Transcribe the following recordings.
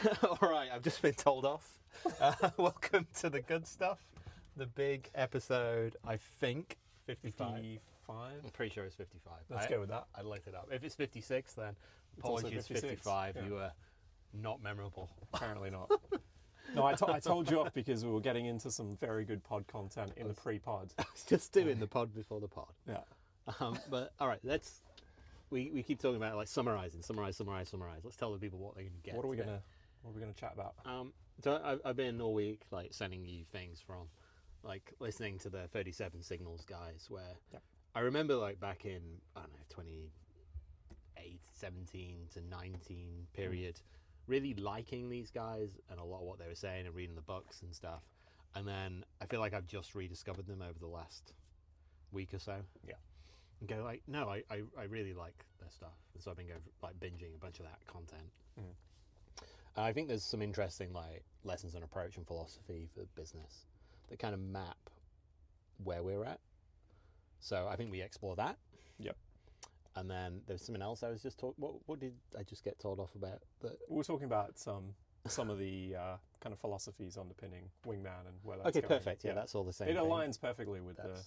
All right, I've just been told off. Welcome to the good stuff, the big episode. I think 55. 55? I'm pretty sure it's 55. Let's go with that. I looked it up. If it's 56, then It's also apologies. 56, 55. yeah. You were not memorable. Apparently not. No, I told you off because we were getting into some very good pod content in the pre-pod. I was just doing the pod before the pod. Yeah. But all right, we keep talking about like summarize. Let's tell the people what they can get. What are we gonna chat about? So I've been all week like sending you things from like listening to the 37 Signals guys where I remember like back in, I don't know, 2017 to 19 period, really liking these guys and a lot of what they were saying and reading the books and stuff. And then I feel like I've just rediscovered them over the last week or so. Yeah. And go like, no, I really like their stuff. And so I've been going like binging a bunch of that content. I think there's some interesting like lessons on approach and philosophy for business that kind of map where we're at. So I think we explore that. Yep. And then there's something else I was just talking. What did I just get told off about? That We were talking about some of the kind of philosophies underpinning Wingman and where that's okay, going. perfect. Yeah, that's all the same. It thing. aligns perfectly with the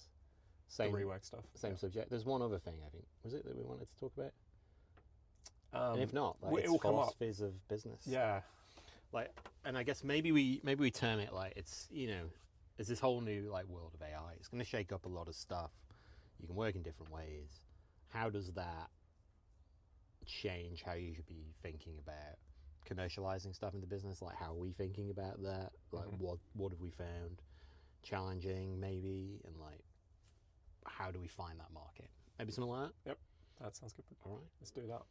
same rework stuff. Same subject. There's one other thing I think. Was it that we wanted to talk about? And and if not, like, it will it's come up. philosophies of business. Yeah. Like, and I guess maybe we term it like it's, you know, it's this whole new like world of AI. It's going to shake up a lot of stuff. You can work in different ways. How does that change how you should be thinking about commercializing stuff in the business? Like, how are we thinking about that? Like, what have we found challenging, maybe, and like, how do we find that market? Maybe something like that. Yep. That sounds good. All right, Let's do that.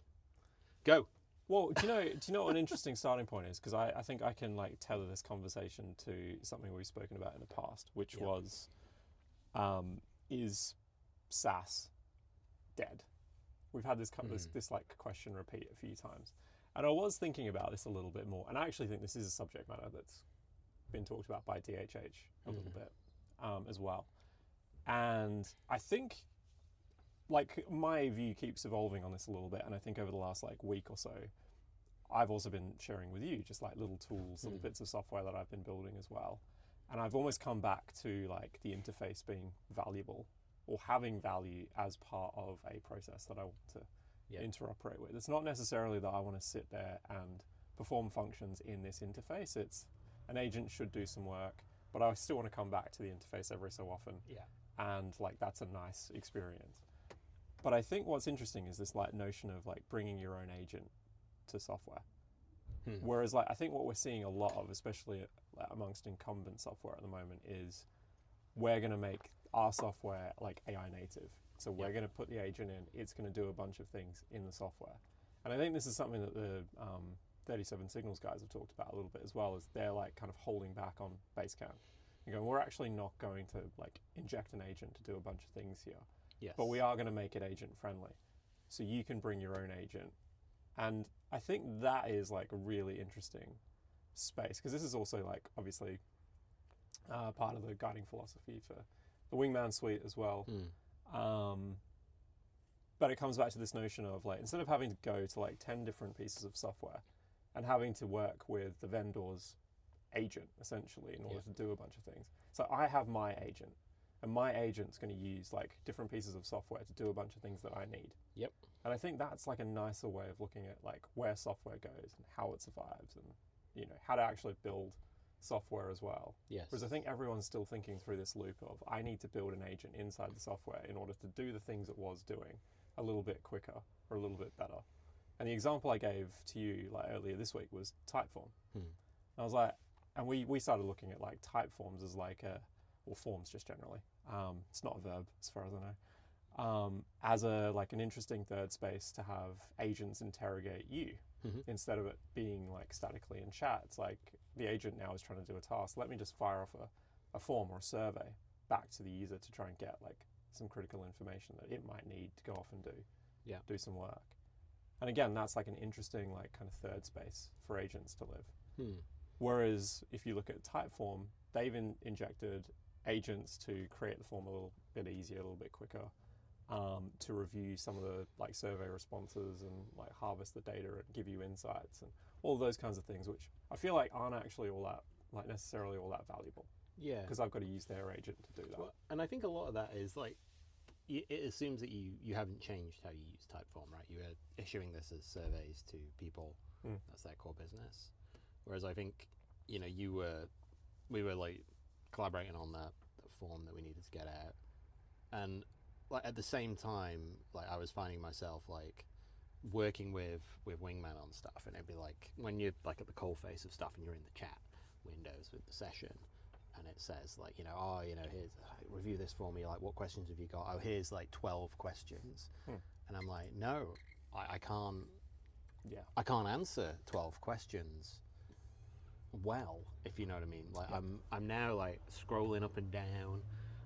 go. Well, do you know what an interesting starting point is? Because I think I can like tether this conversation to something we've spoken about in the past, which was, is SaaS dead? We've had this like question repeat a few times, and I was thinking about this a little bit more, and I actually think this is a subject matter that's been talked about by DHH a little bit as well, and I think like my view keeps evolving on this a little bit, and I think over the last like week or so, I've also been sharing with you just like little tools, little bits of software that I've been building as well, and I've almost come back to like the interface being valuable or having value as part of a process that I want to interoperate with. It's not necessarily that I want to sit there and perform functions in this interface. It's an agent should do some work, but I still want to come back to the interface every so often. Yeah. And like that's a nice experience. But I think what's interesting is this like notion of like bringing your own agent to software. Whereas like I think what we're seeing a lot of, especially like, amongst incumbent software at the moment, is we're going to make our software like AI native. So we're going to put the agent in, it's going to do a bunch of things in the software. And I think this is something that the 37 Signals guys have talked about a little bit as well, is they're like kind of holding back on Basecamp. And going, we're actually not going to like inject an agent to do a bunch of things here. Yes. But we are going to make it agent friendly. So you can bring your own agent. And I think that is like a really interesting space, because this is also like obviously part of the guiding philosophy for the Wingman suite as well. But it comes back to this notion of like, instead of having to go to like 10 different pieces of software and having to work with the vendor's agent essentially in order to do a bunch of things. So I have my agent, and my agent's going to use like different pieces of software to do a bunch of things that I need. Yep. And I think that's like a nicer way of looking at like where software goes and how it survives, and you know how to actually build software as well. Yes. Whereas I think everyone's still thinking through this loop of I need to build an agent inside the software in order to do the things it was doing a little bit quicker or a little bit better. And the example I gave to you like earlier this week was Typeform. And I was like, and we started looking at like Typeforms as like or forms just generally. It's not a verb as far as I know. As a like an interesting third space to have agents interrogate you instead of it being like statically in chat. It's like the agent now is trying to do a task. Let me just fire off a form or a survey back to the user to try and get like some critical information that it might need to go off and do some work. And again, that's like an interesting like kind of third space for agents to live. Whereas if you look at Typeform, they've injected agents to create the form a little bit easier, a little bit quicker, to review some of the like survey responses and like harvest the data and give you insights and all those kinds of things, which I feel like aren't actually all that, like necessarily all that valuable, Yeah. because I've got to use their agent to do that. Well, and I think a lot of that is like, it assumes that you haven't changed how you use Typeform, right? You are issuing this as surveys to people. That's their core business. Whereas I think, you know, we were like collaborating on that form that we needed to get out, and like at the same time, like I was finding myself like working with Wingman on stuff, and it'd be like when you're like at the coal face of stuff and you're in the chat windows with the session, and it says like, you know, oh, you know, here's review this for me, like what questions have you got? Oh, here's like 12 questions. And I'm like, no, I can't I can't answer 12 questions well, if you know what I mean. Like I'm now like scrolling up and down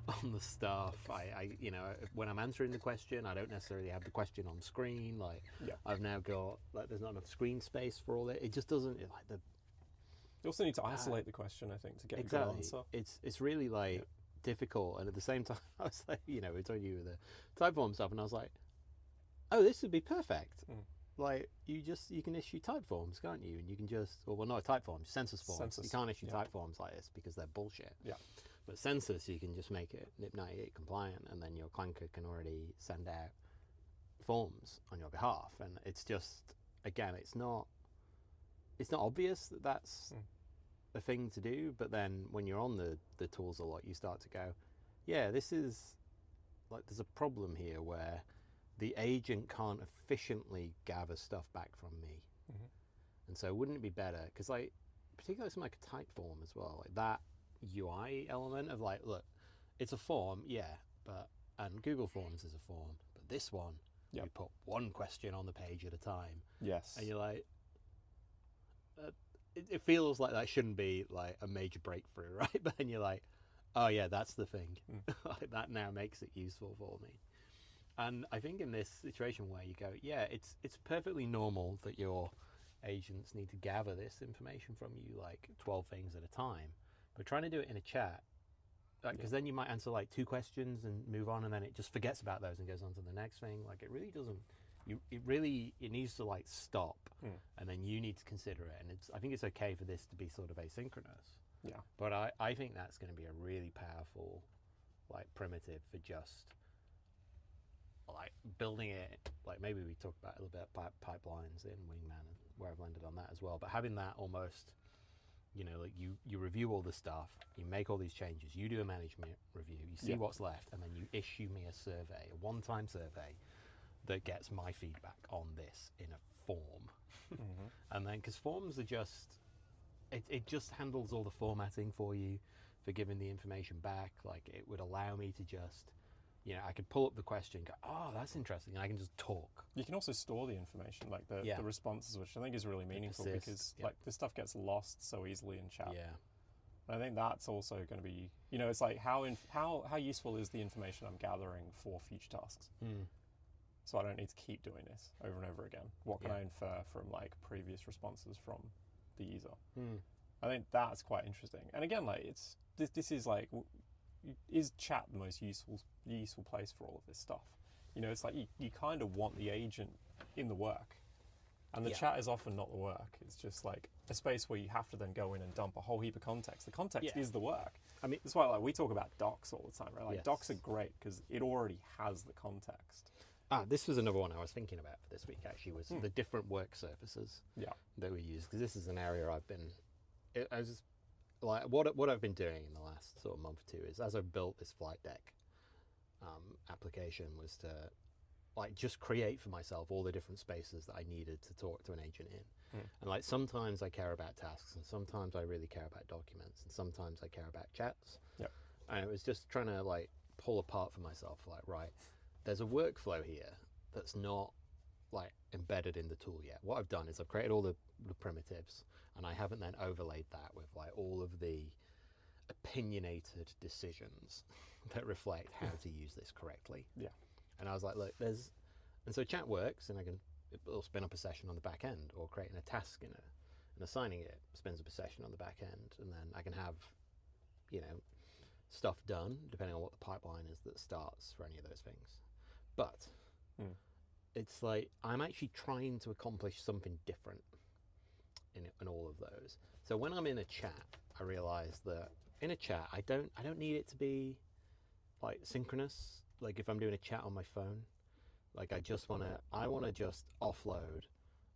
on the stuff. I you know, when I'm answering the question, I don't necessarily have the question on screen. Like I've now got like there's not enough screen space for all it. It just doesn't like the. You also need to isolate the question, I think, to get a good answer. It's really like difficult, and at the same time, I was like, you know, we told you the Typeform stuff, and I was like, oh, this would be perfect. Like you can issue Typeforms, can't you? And you can just, well, not Typeforms, census forms. You can't issue Typeforms like this because they're bullshit. Yeah. But census, you can just make it NIP 98 compliant, and then your clanker can already send out forms on your behalf. And it's just, again, it's not obvious that that's a thing to do, but then when you're on the tools a lot, you start to go, yeah, this is like, there's a problem here where the agent can't efficiently gather stuff back from me. And so wouldn't it be better, because like particularly something like a Typeform as well, like that UI element of like, look, it's a form, but and Google Forms is a form, but this one you put one question on the page at a time. Yes. And you're like, it feels like that shouldn't be like a major breakthrough, right? But then you're like, oh yeah, that's the thing. Like, that now makes it useful for me. And I think in this situation where you go, yeah, it's perfectly normal that your agents need to gather this information from you, like 12 things at a time. But trying to do it in a chat, because then you might answer like 2 questions and move on, and then it just forgets about those and goes on to the next thing. Like it really doesn't. It needs to like stop, and then you need to consider it. And I think it's okay for this to be sort of asynchronous. Yeah. But I think that's going to be a really powerful, like primitive for just like building it. Like maybe we talked about a little bit about pipelines in Wingman and where I've landed on that as well. But having that almost, you know, like you review all the stuff, you make all these changes, you do a management review, you see what's left, and then you issue me a survey, a one-time survey that gets my feedback on this in a form. And then, because forms are just, it just handles all the formatting for you, for giving the information back. Like it would allow me to just, you know, I could pull up the question, go, oh, that's interesting, and I can just talk. You can also store the information, like the responses, which I think is really meaningful because like this stuff gets lost so easily in chat. Yeah. And I think that's also going to be, you know, it's like how useful is the information I'm gathering for future tasks? So I don't need to keep doing this over and over again. What can I infer from like previous responses from the user? I think that's quite interesting. And again, like this is like, is chat the most useful place for all of this stuff? You know, it's like you kind of want the agent in the work, and the chat is often not the work. It's just like a space where you have to then go in and dump a whole heap of context. The context is the work. I mean, that's why like we talk about docs all the time, right? Like docs are great because it already has the context. This was another one I was thinking about for this week, actually, was the different work surfaces that we use, because this is an area I was just, like, what I've been doing in the last sort of month or two is, as I built this flight deck application, was to like just create for myself all the different spaces that I needed to talk to an agent in. And like sometimes I care about tasks, and sometimes I really care about documents, and sometimes I care about chats. And it was just trying to like pull apart for myself, like, right, there's a workflow here that's not like embedded in the tool yet. What I've done is I've created all the primitives, and I haven't then overlaid that with like all of the opinionated decisions that reflect how to use this correctly. And I was like, look, and so chat works, and it'll spin up a session on the back end, or creating a task and assigning it spins up a session on the back end, and then I can have, you know, stuff done depending on what the pipeline is that starts for any of those things. But it's like I'm actually trying to accomplish something different in all of those. So when I'm in a chat, I realize that in a chat, I don't need it to be like synchronous. Like if I'm doing a chat on my phone, like I want to just offload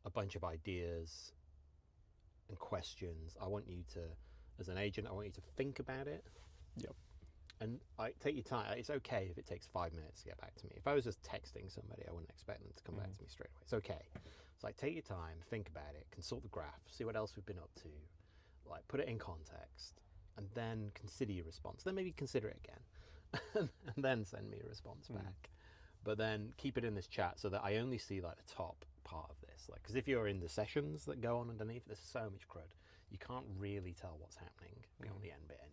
a bunch of ideas and questions. I want you to, as an agent, I want you to think about it. Yep. And take your time. It's okay if it takes 5 minutes to get back to me. If I was just texting somebody, I wouldn't expect them to come back to me straight away. It's okay. It's like, take your time, think about it, consult the graph, see what else we've been up to, like put it in context, and then consider your response. Then maybe consider it again, and then send me a response back. But then keep it in this chat so that I only see like the top part of this. Like, because if you're in the sessions that go on underneath, there's so much crud. You can't really tell what's happening beyond the end bit anyway.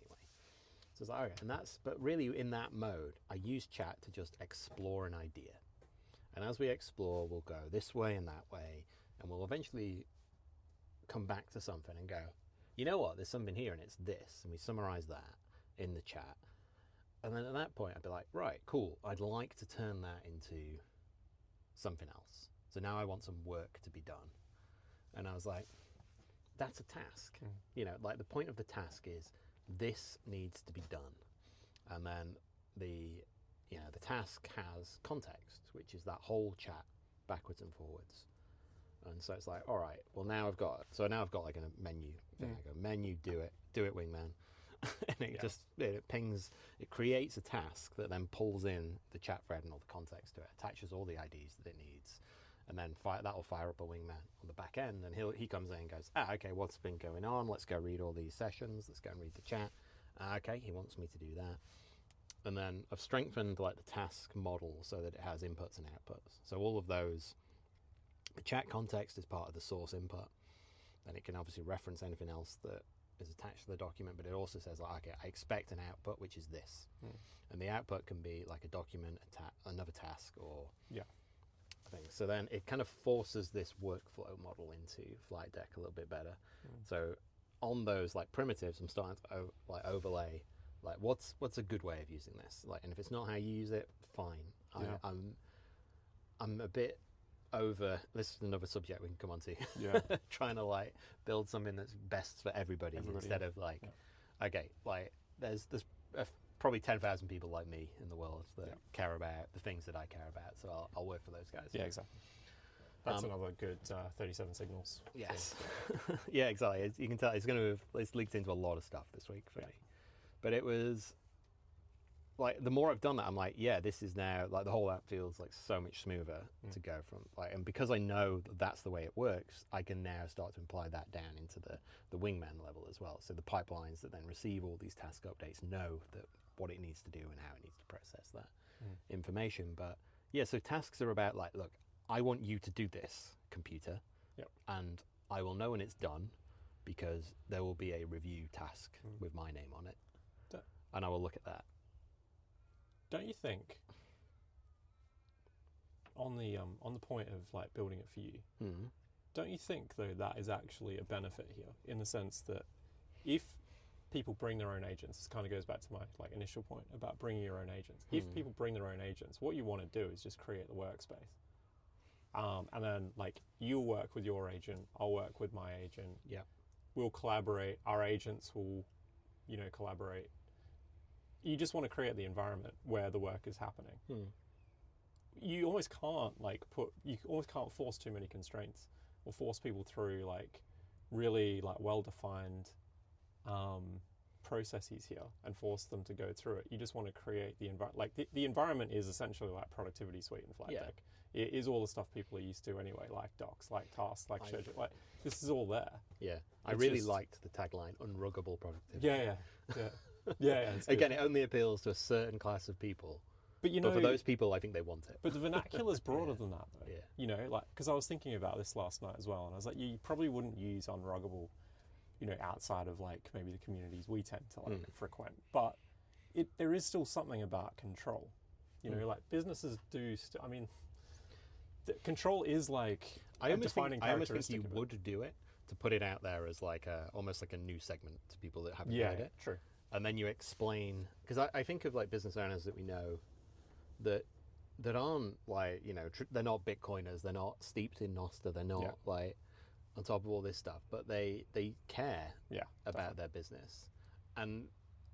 So it's like, okay, and but really in that mode, I use chat to just explore an idea. And as we explore, we'll go this way and that way, and we'll eventually come back to something and go, you know what, there's something here and it's this, and we summarize that in the chat. And then at that point, I'd be like, right, cool, I'd like to turn that into something else. So now I want some work to be done. And I was like, that's a task. You know, like the point of the task is this needs to be done. And then the task has context, which is that whole chat backwards and forwards. And so it's like, all right, well now I've got like a menu thing. I go, menu, do it, Wingman. And it pings, it creates a task that then pulls in the chat thread and all the context to it, attaches all the IDs that it needs, and then that'll fire up a Wingman on the back end, and he comes in and goes, okay, what's been going on? Let's go read all these sessions. Let's go and read the chat. Okay, he wants me to do that. And then I've strengthened like the task model so that it has inputs and outputs. So all of those, the chat context is part of the source input, and it can obviously reference anything else that is attached to the document, but it also says like, okay, I expect an output, which is this. And the output can be like a document, another task, or thing. So then it kind of forces this workflow model into Flight Deck a little bit better. So on those like primitives, I'm starting to overlay like what's a good way of using this. Like, and if it's not how you use it, fine. I'm a bit over. This is another subject we can come on to. Trying to like build something that's best for everybody instead of like, okay, like there's probably 10,000 people like me in the world that care about the things that I care about. So I'll work for those guys. Yeah, exactly. That's another good 37 signals. Yes. Yeah, exactly. You can tell it's leaked into a lot of stuff this week for me. But it was like, the more I've done that, I'm like, yeah, this is now like the whole app feels like so much smoother to go from like, and because I know that that's the way it works, I can now start to apply that down into the Wingman level as well. So the pipelines that then receive all these task updates know that what it needs to do and how it needs to process that information. But yeah, so tasks are about like, look, I want you to do this, computer, and I will know when it's done because there will be a review task with my name on it, and I will look at that. Don't you think, on the point of like building it for you, don't you think though that is actually a benefit here, in the sense that if people bring their own agents, this kind of goes back to my like initial point about bringing your own agents. If people bring their own agents, what you want to do is just create the workspace, and then like you'll work with your agent, I'll work with my agent. We'll collaborate. Our agents will, collaborate. You just want to create the environment where the work is happening. You almost can't force too many constraints or force people through like really like well-defined processes here and force them to go through it. You just want to create the environment. Like the environment is essentially like productivity suite in Flight Deck. It is all the stuff people are used to anyway, like docs, like tasks, like schedule. Like this is all there. I really liked the tagline, Unruggable productivity. Yeah. Again, it only appeals to a certain class of people. But for those people, I think they want it. But the vernacular's broader than that, though. Like, because I was thinking about this last night as well, and I was like, you probably wouldn't use Unruggable, outside of like maybe the communities we tend to like frequent. But there is still something about control. Like businesses do. I mean, control is like a defining characteristic. I almost think you would do it to put it out there as like almost like a new segment to people that haven't heard it. True. And then you explain, because I think of like business owners that we know that aren't like, they're not Bitcoiners, they're not steeped in Nostr, they're not like, on top of all this stuff, but they care about definitely. their business, and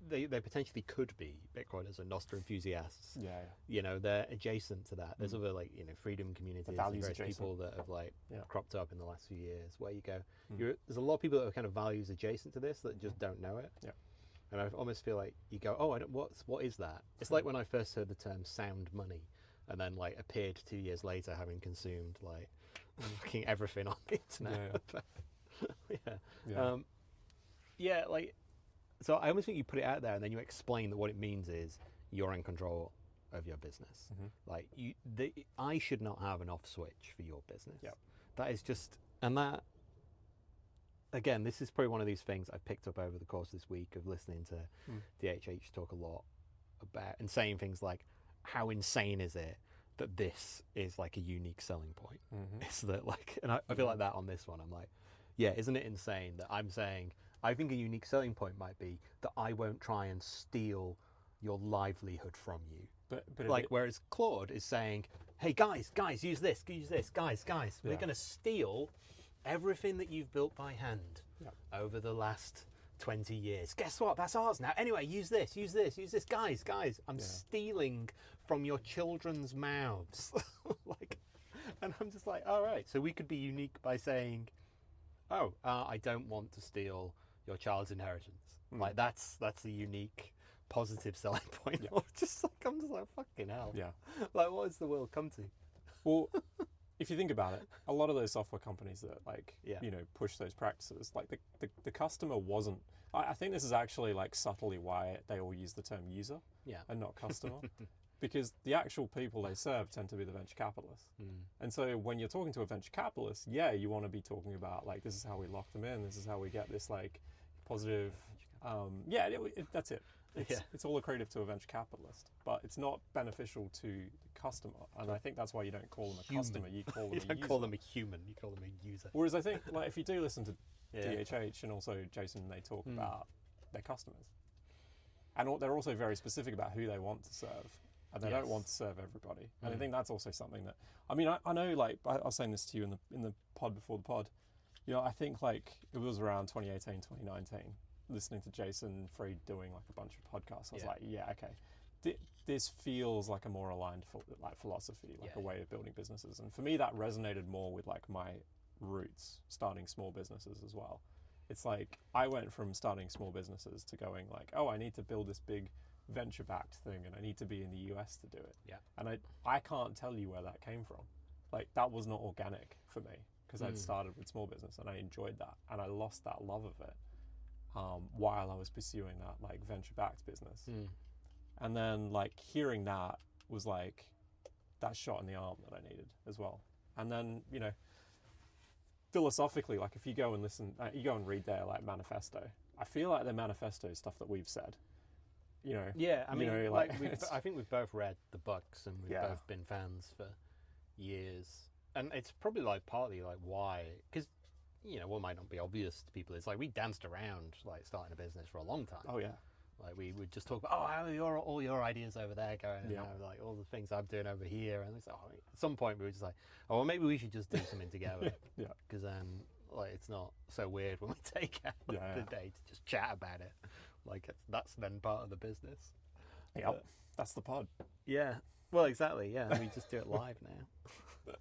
they potentially could be Bitcoiners and Nostr enthusiasts. You know, they're adjacent to that. There's other, like, you know, freedom communities and various people that have like cropped up in the last few years where you go, there's a lot of people that are kind of values adjacent to this that just don't know it. And I almost feel like you go, oh, what is that? It's like when I first heard the term sound money, and then like appeared 2 years later having consumed like fucking everything on the internet. Like, so I almost think you put it out there and then you explain that what it means is you're in control of your business. Like, I should not have an off switch for your business. That is just, and that, again, this is probably one of these things I've picked up over the course of this week of listening to DHH talk a lot about and saying things like, how insane is it that this is like a unique selling point? It's that, like, and I feel like that on this one. I'm like, yeah, isn't it insane that I'm saying, I think a unique selling point might be that I won't try and steal your livelihood from you. But like, whereas Claude is saying, hey, guys, use this, guys, we're going to steal everything that you've built by hand over the last 20 years. Guess what? That's ours now. Anyway, use this, guys. I'm stealing from your children's mouths. Like, and I'm just like, all right, so we could be unique by saying, I don't want to steal your child's inheritance. Like, that's a unique positive selling point. Just like, I'm just like, fucking hell. Like, what has the world come to? Well, if you think about it, a lot of those software companies that, like, you know, push those practices, like the customer wasn't, I think this is actually like subtly why they all use the term user and not customer. Because the actual people they serve tend to be the venture capitalists. And so when you're talking to a venture capitalist, you want to be talking about, like, this is how we lock them in, this is how we get this, like, positive, that's it. It's all accretive to a venture capitalist, but it's not beneficial to the customer. And I think that's why you don't call them a customer, you call them a user. You don't call them a human, you call them a user. Whereas I think, like, if you do listen to DHH and also Jason, they talk about their customers. And they're also very specific about who they want to serve. And they don't want to serve everybody. And I think that's also something that, I mean, I know, like, I was saying this to you in the pod before the pod, you know, I think, like, it was around 2018, 2019, listening to Jason Fried doing, like, a bunch of podcasts. I was like, okay, this feels like a more aligned philosophy, like a way of building businesses. And for me, that resonated more with, like, my roots, starting small businesses as well. It's like, I went from starting small businesses to going, like, I need to build this big venture-backed thing, and I need to be in the US to do it. And I can't tell you where that came from. Like, that was not organic for me, because I'd started with small business and I enjoyed that, and I lost that love of it while I was pursuing that, like, venture-backed business. And then, like, hearing that was like that shot in the arm that I needed as well. And then, you know, philosophically, like, if you go and listen, you go and read their, like, manifesto, I feel like their manifesto is stuff that we've said. You know, I mean, you know, like I think we've both read the books and we've both been fans for years, and it's probably, like, partly like why, because, you know, what might not be obvious to people is, like, we danced around, like, starting a business for a long time. Like, we would just talk about, how are all your ideas over there going, and how, like, all the things I'm doing over here, and it's, at some point we were just like, well, maybe we should just do something together, because then, like, it's not so weird when we take out the day to just chat about it. Like, that's then part of the business. That's the pod. Well, exactly. We just do it live now.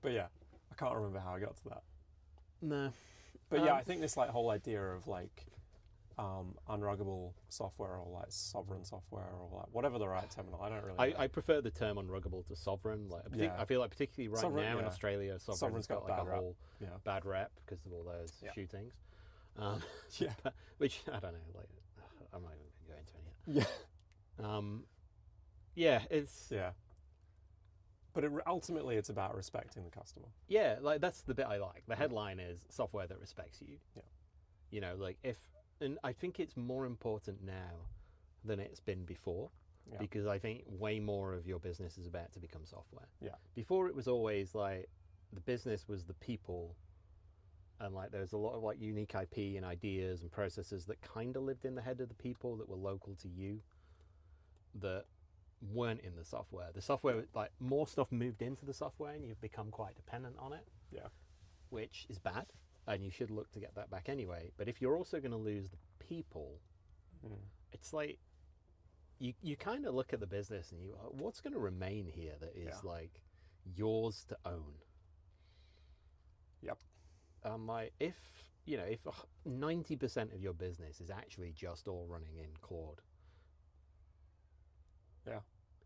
But yeah, I can't remember how I got to that. No. But I think this, like, whole idea of, like, unruggable software, or, like, sovereign software, or, like, whatever the right terminal. I don't really know. I prefer the term unruggable to sovereign. Like, I feel like particularly now in Australia, sovereign's got like a whole bad rep because of all those shootings. Which I don't know. Like, I'm not even going to go into it yet. It's But ultimately, it's about respecting the customer. Like, that's the bit I like. The headline is software that respects you. You know, like, and I think it's more important now than it's been before, because I think way more of your business is about to become software. Before, it was always like the business was the people. And, like, there's a lot of, like, unique IP and ideas and processes that kind of lived in the head of the people that were local to you, that weren't in the software. The software, like more stuff moved into the software, and you've become quite dependent on it. Yeah. Which is bad, and you should look to get that back anyway. But if you're also going to lose the people, it's like you kind of look at the business and you, what's going to remain here that is like yours to own? Yep. Like if 90% of your business is actually just all running in Claude,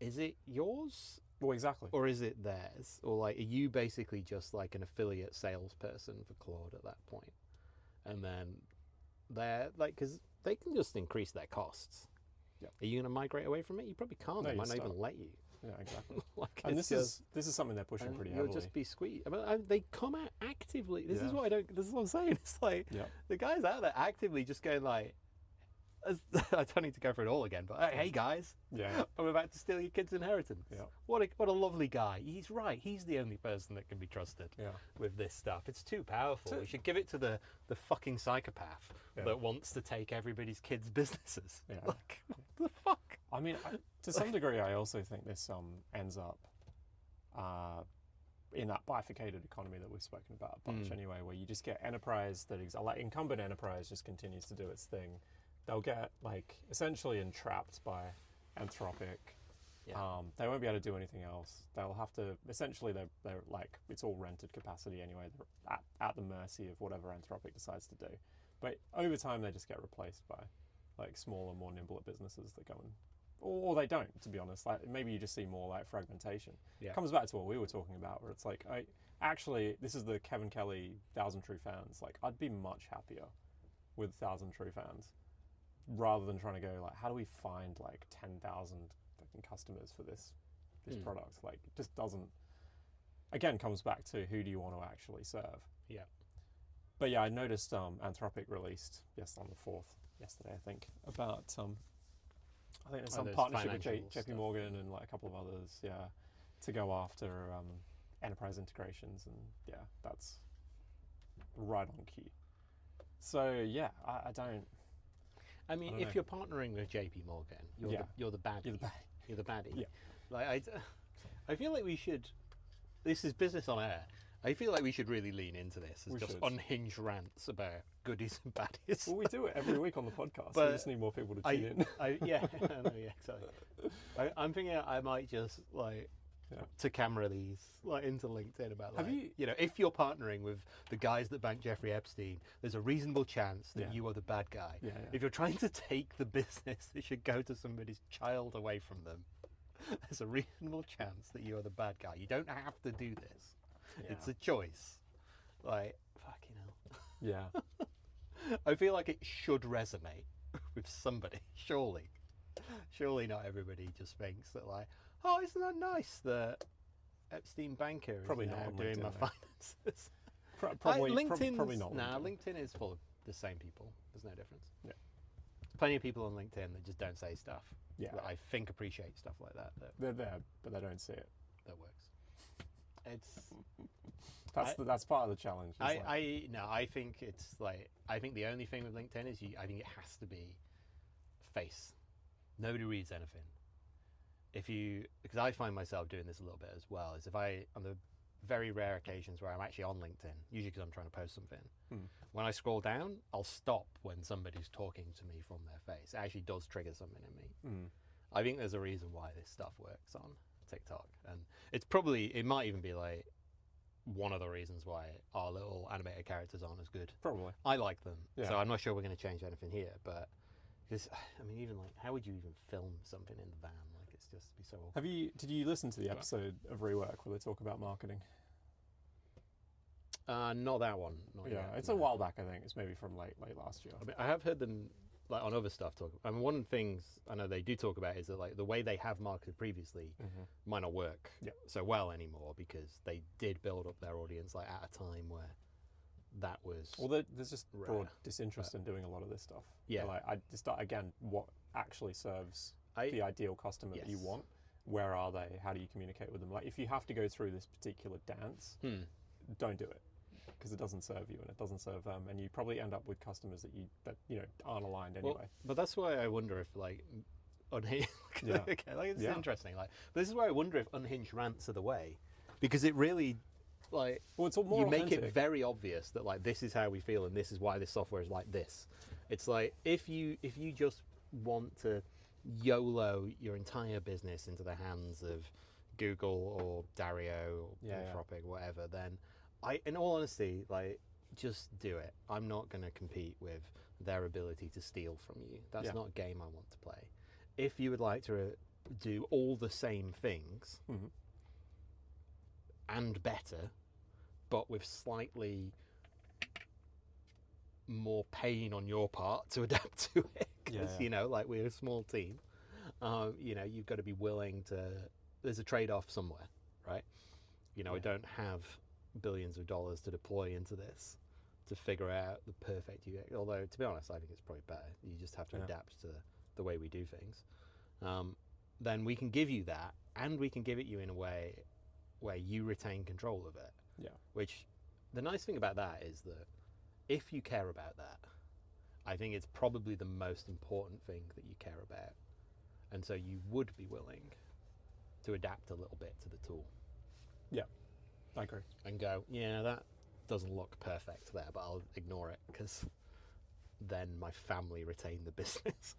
is it yours? Well, exactly. Or is it theirs? Or like, are you basically just like an affiliate salesperson for Claude at that point? And then they're like, because they can just increase their costs. Yep. Are you going to migrate away from it? You probably can't. No, They you might not start. even let you. Yeah, exactly. Like, And it's this is something they're pushing pretty you'll heavily. just be squeezed. I mean, they come out actively. This is Yeah. what I don't. This is what I'm saying. It's like the guys out there actively just going like, I don't need to go through it all again, but hey guys, I'm about to steal your kid's inheritance. Yeah. What a lovely guy. He's right. He's the only person that can be trusted with this stuff. It's too powerful. We should give it to the fucking psychopath that wants to take everybody's kids' businesses. Yeah. Like, what the fuck? I mean, to some degree, I also think this ends up in that bifurcated economy that we've spoken about a bunch anyway, where you just get enterprise that like incumbent enterprise just continues to do its thing. They'll get like essentially entrapped by Anthropic. They won't be able to do anything else. They'll have to essentially they're like, it's all rented capacity anyway. They're at the mercy of whatever Anthropic decides to do. But over time, they just get replaced by like smaller, more nimble businesses that go and, or they don't, to be honest. Like maybe you just see more like fragmentation. It comes back to what we were talking about, where it's like, this is the Kevin Kelly 1,000 True Fans. Like I'd be much happier with 1,000 True Fans, rather than trying to go like, how do we find like 10,000 fucking customers for this product? Like it just doesn't, again, comes back to who do you want to actually serve? Yeah. But yeah, I noticed Anthropic released on the 4th, yesterday, I think, about I think there's some partnership with JP Morgan and like a couple of others, to go after enterprise integrations, and that's right on key. So I don't. I mean, if you're partnering with JP Morgan, you're the baddie. You're the baddie. Yeah. Like I feel like we should. This is business on air. I feel like we should really lean into this as just unhinged rants about goodies and baddies. Well, we do it every week on the podcast. But we just need more people to tune in. Exactly. I'm thinking I might just like to camera these like into LinkedIn about like, if you're partnering with the guys that banked Jeffrey Epstein, there's a reasonable chance that you are the bad guy. If you're trying to take the business that should go to somebody's child away from them, there's a reasonable chance that you are the bad guy. You don't have to do this. It's a choice. Like, fucking hell. Yeah. I feel like it should resonate with somebody, surely. Surely not everybody just thinks that like, oh, isn't that nice that Epstein banker is probably now not doing LinkedIn, my finances? Probably not. LinkedIn is full of the same people. There's no difference. Yeah. Plenty of people on LinkedIn that just don't say stuff. Yeah. That I think appreciate stuff like that. They're there, but they don't see it. That works. It's that's part of the challenge. I think it's like, I think the only thing with LinkedIn is I think it has to be face. Nobody reads anything. Because I find myself doing this a little bit as well, is if on the very rare occasions where I'm actually on LinkedIn, usually because I'm trying to post something, when I scroll down, I'll stop when somebody's talking to me from their face. It actually does trigger something in me. I think there's a reason why this stuff works on TikTok, and it might even be like one of the reasons why our little animated characters aren't as good. Probably. I like them, so I'm not sure we're going to change anything here, but because I mean, even like, how would you even film something in the van? Like, it's just be so awkward. Did you listen to the episode of Rework where they talk about marketing? Not that one. Not yet, it's a while back. I think it's maybe from late last year. I mean, I have heard them like on other stuff talk. I mean, one of the things I know they do talk about is that like the way they have marketed previously might not work so well anymore, because they did build up their audience like at a time where that was. Well, there's just broad disinterest in doing a lot of this stuff. Yeah, like I just again, what actually serves the ideal customer that you want? Where are they? How do you communicate with them? Like, if you have to go through this particular dance, don't do it, because it doesn't serve you and it doesn't serve them, and you probably end up with customers that aren't aligned anyway. But that's why I wonder if like Unhinged. Yeah. Okay, like it's Yeah. interesting. Like, but this is where I wonder if unhinged rants are the way, because it really, like, Well, it's all more you make authentic. it very obvious that like this is how we feel and this is why this software is like this. It's like if you just want to YOLO your entire business into the hands of Google or Dario or Yeah, yeah. Anthropic, whatever, then in all honesty, like, just do it. I'm not going to compete with their ability to steal from you. That's Yeah. not a game I want to play. If you would like to do all the same things Mhm. and better, but with slightly more pain on your part to adapt to it, because Yeah. you know, like, we're a small team. You know, you've got to be willing to. There's a trade-off somewhere, right? You know, I Yeah. don't have billions of dollars to deploy into this to figure out the perfect UX. Although, to be honest, I think it's probably better. You just have to Yeah. adapt to the way we do things. Then we can give you that, and we can give it you in a way where you retain control of it. Yeah. Which, the nice thing about that is that if you care about that, I think it's probably the most important thing that you care about. And so you would be willing to adapt a little bit to the tool Yeah. I agree. and go, yeah, that doesn't look perfect there, but I'll ignore it because then my family retain the business.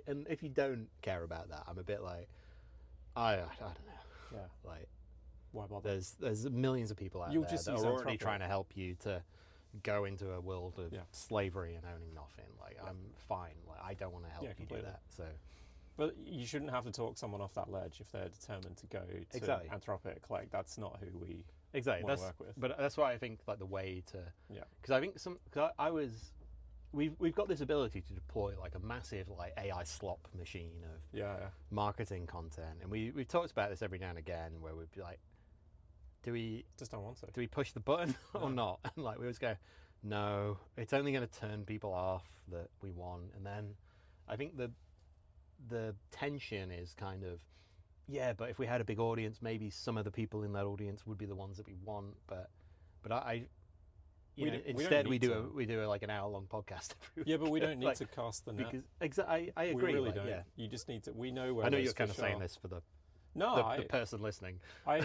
And if you don't care about that, I'm a bit like, I don't know. Yeah. Like, Why bother? there's millions of people out You'll there just that use are already Anthropic. trying to help you to go into a world of Yeah. slavery and owning nothing. Like, I'm fine. Like, I don't want to help Yeah, you do completely. that. So But you shouldn't have to talk someone off that ledge if they're determined to go to Exactly. Anthropic. Like, that's not who we exactly, want that's to work with. but that's why I think like the way to Yeah. because I think we've got this ability to deploy like a massive like AI slop machine of Yeah. marketing content, and we've talked about this every now and again where we'd be like, do we Just don't want to. push the button or No. not? And like we always go, no, it's only going to turn people off that we want. And then I think the tension is kind of, yeah, but if we had a big audience, maybe some of the people in that audience would be the ones that we want. But We don't instead we need do like an hour-long podcast every week. Yeah, but we don't need Like, to cast the net. because I agree. We really like, don't. Yeah. You just need to. We know where. I know those you're kind of fish saying are. this for the No, the person listening. I.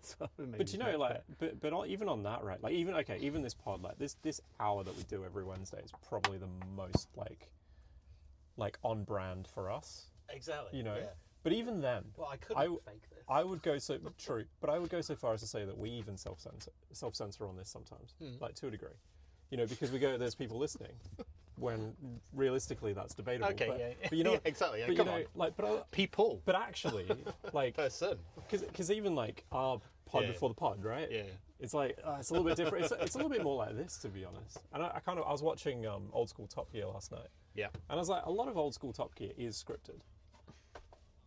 So maybe But you know, it's like, even on that, right? Like, even this pod, like this hour that we do every Wednesday is probably the most like on brand for us. exactly. You know. Yeah. But even then, Well, I couldn't fake this. I would go so true. But I would go so far as to say that we even self censor on this sometimes, like to a degree. You know, because we go, there's people listening, when realistically that's debatable. Okay, but, yeah. But you know, Yeah, exactly. Yeah, but come you know, on. like, People. but actually, like, Person. because even like our pod Yeah. before the pod, right? Yeah. It's like it's a little bit different. It's a little bit more like this, to be honest. And I was watching old school Top Gear last night, Yeah. and I was like, a lot of old school Top Gear is scripted,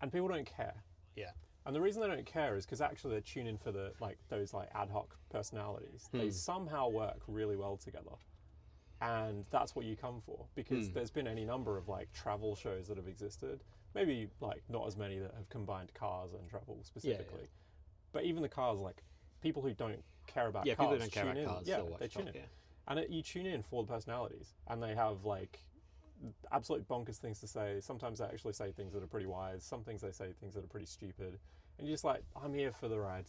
and people don't care. Yeah. And the reason they don't care is because actually they tune in for the those ad hoc personalities. They somehow work really well together, and that's what you come for. Because there's been any number of like travel shows that have existed. Maybe like not as many that have combined cars and travel specifically, but even the cars, like people who don't care about cars, people who don't care tune about in. cars Yeah, still watch they tune Top in, Gear. and you tune in for the personalities, and they have like absolute bonkers things to say. Sometimes they actually say things that are pretty wise. Some things they say things that are pretty stupid. And you're just like, I'm here for the ride.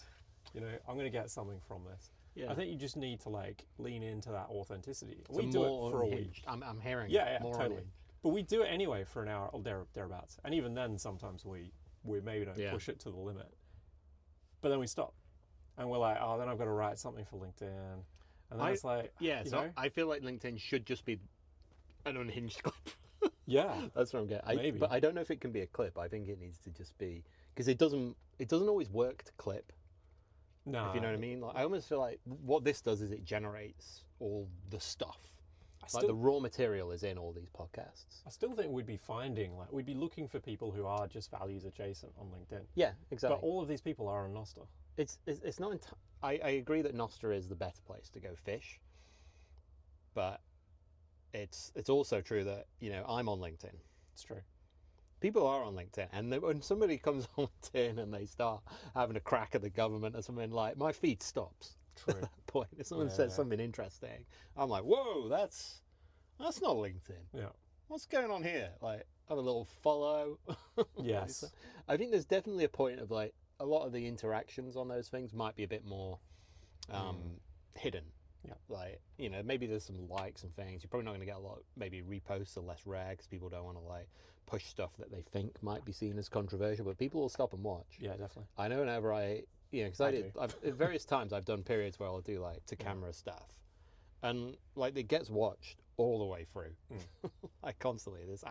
You know, I'm going to get something from this. Yeah. I think you just need to like lean into that authenticity. So We do more it for a unhinged. week. I'm hearing. Yeah, more totally. unhinged. But we do it anyway for an hour or thereabouts. And even then, sometimes we maybe don't Yeah. push it to the limit. But then we stop. And we're like, oh, then I've got to write something for LinkedIn. And then it's like, Yeah. you So know? I feel like LinkedIn should just be an unhinged clip. Yeah. That's what I'm getting. Maybe. But I don't know if it can be a clip. I think it needs to just be because it doesn't always work to clip. No. If you know what I mean. Like, I almost feel like what this does is it generates all the stuff. Like the raw material is in all these podcasts. I still think we'd be we'd be looking for people who are just values adjacent on LinkedIn. Yeah, exactly. But all of these people are on Nostr. It's not. I agree that Nostr is the better place to go fish. But it's also true that I'm on LinkedIn. It's true. People are on LinkedIn, and when somebody comes on LinkedIn and they start having a crack at the government or something, like my feed stops. True. At that point, if someone Yeah, says yeah. something interesting, I'm like, whoa, that's not LinkedIn. Yeah. What's going on here? Like, have a little follow. Yes. I think there's definitely a point of like a lot of the interactions on those things might be a bit more hidden. Yeah. Like, you know, maybe there's some likes and things. You're probably not going to get a lot. Maybe reposts are less rare because people don't want to like push stuff that they think might be seen as controversial, but people will stop and watch. Yeah, definitely. I know whenever because at various times I've done periods where I'll do like to camera stuff, and like it gets watched all the way through, like constantly. There's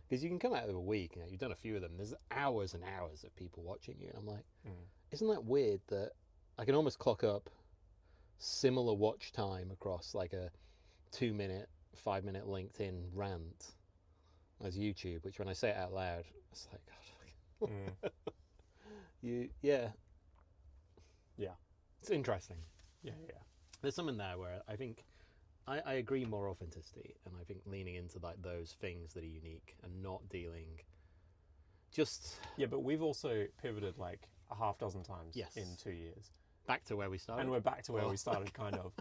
because you can come out of a week, you know, you've done a few of them. There's hours and hours of people watching you, and I'm like, isn't that weird that I can almost clock up similar watch time across like a 2-minute, 5-minute LinkedIn rant as YouTube, which when I say it out loud, it's like, God, yeah. It's interesting. Yeah. There's something there where I think I agree more authenticity, and I think leaning into like those things that are unique and not dealing just but we've also pivoted like a half dozen times Yes. in 2 years. Back to where we started. And we're back to where we started, kind of.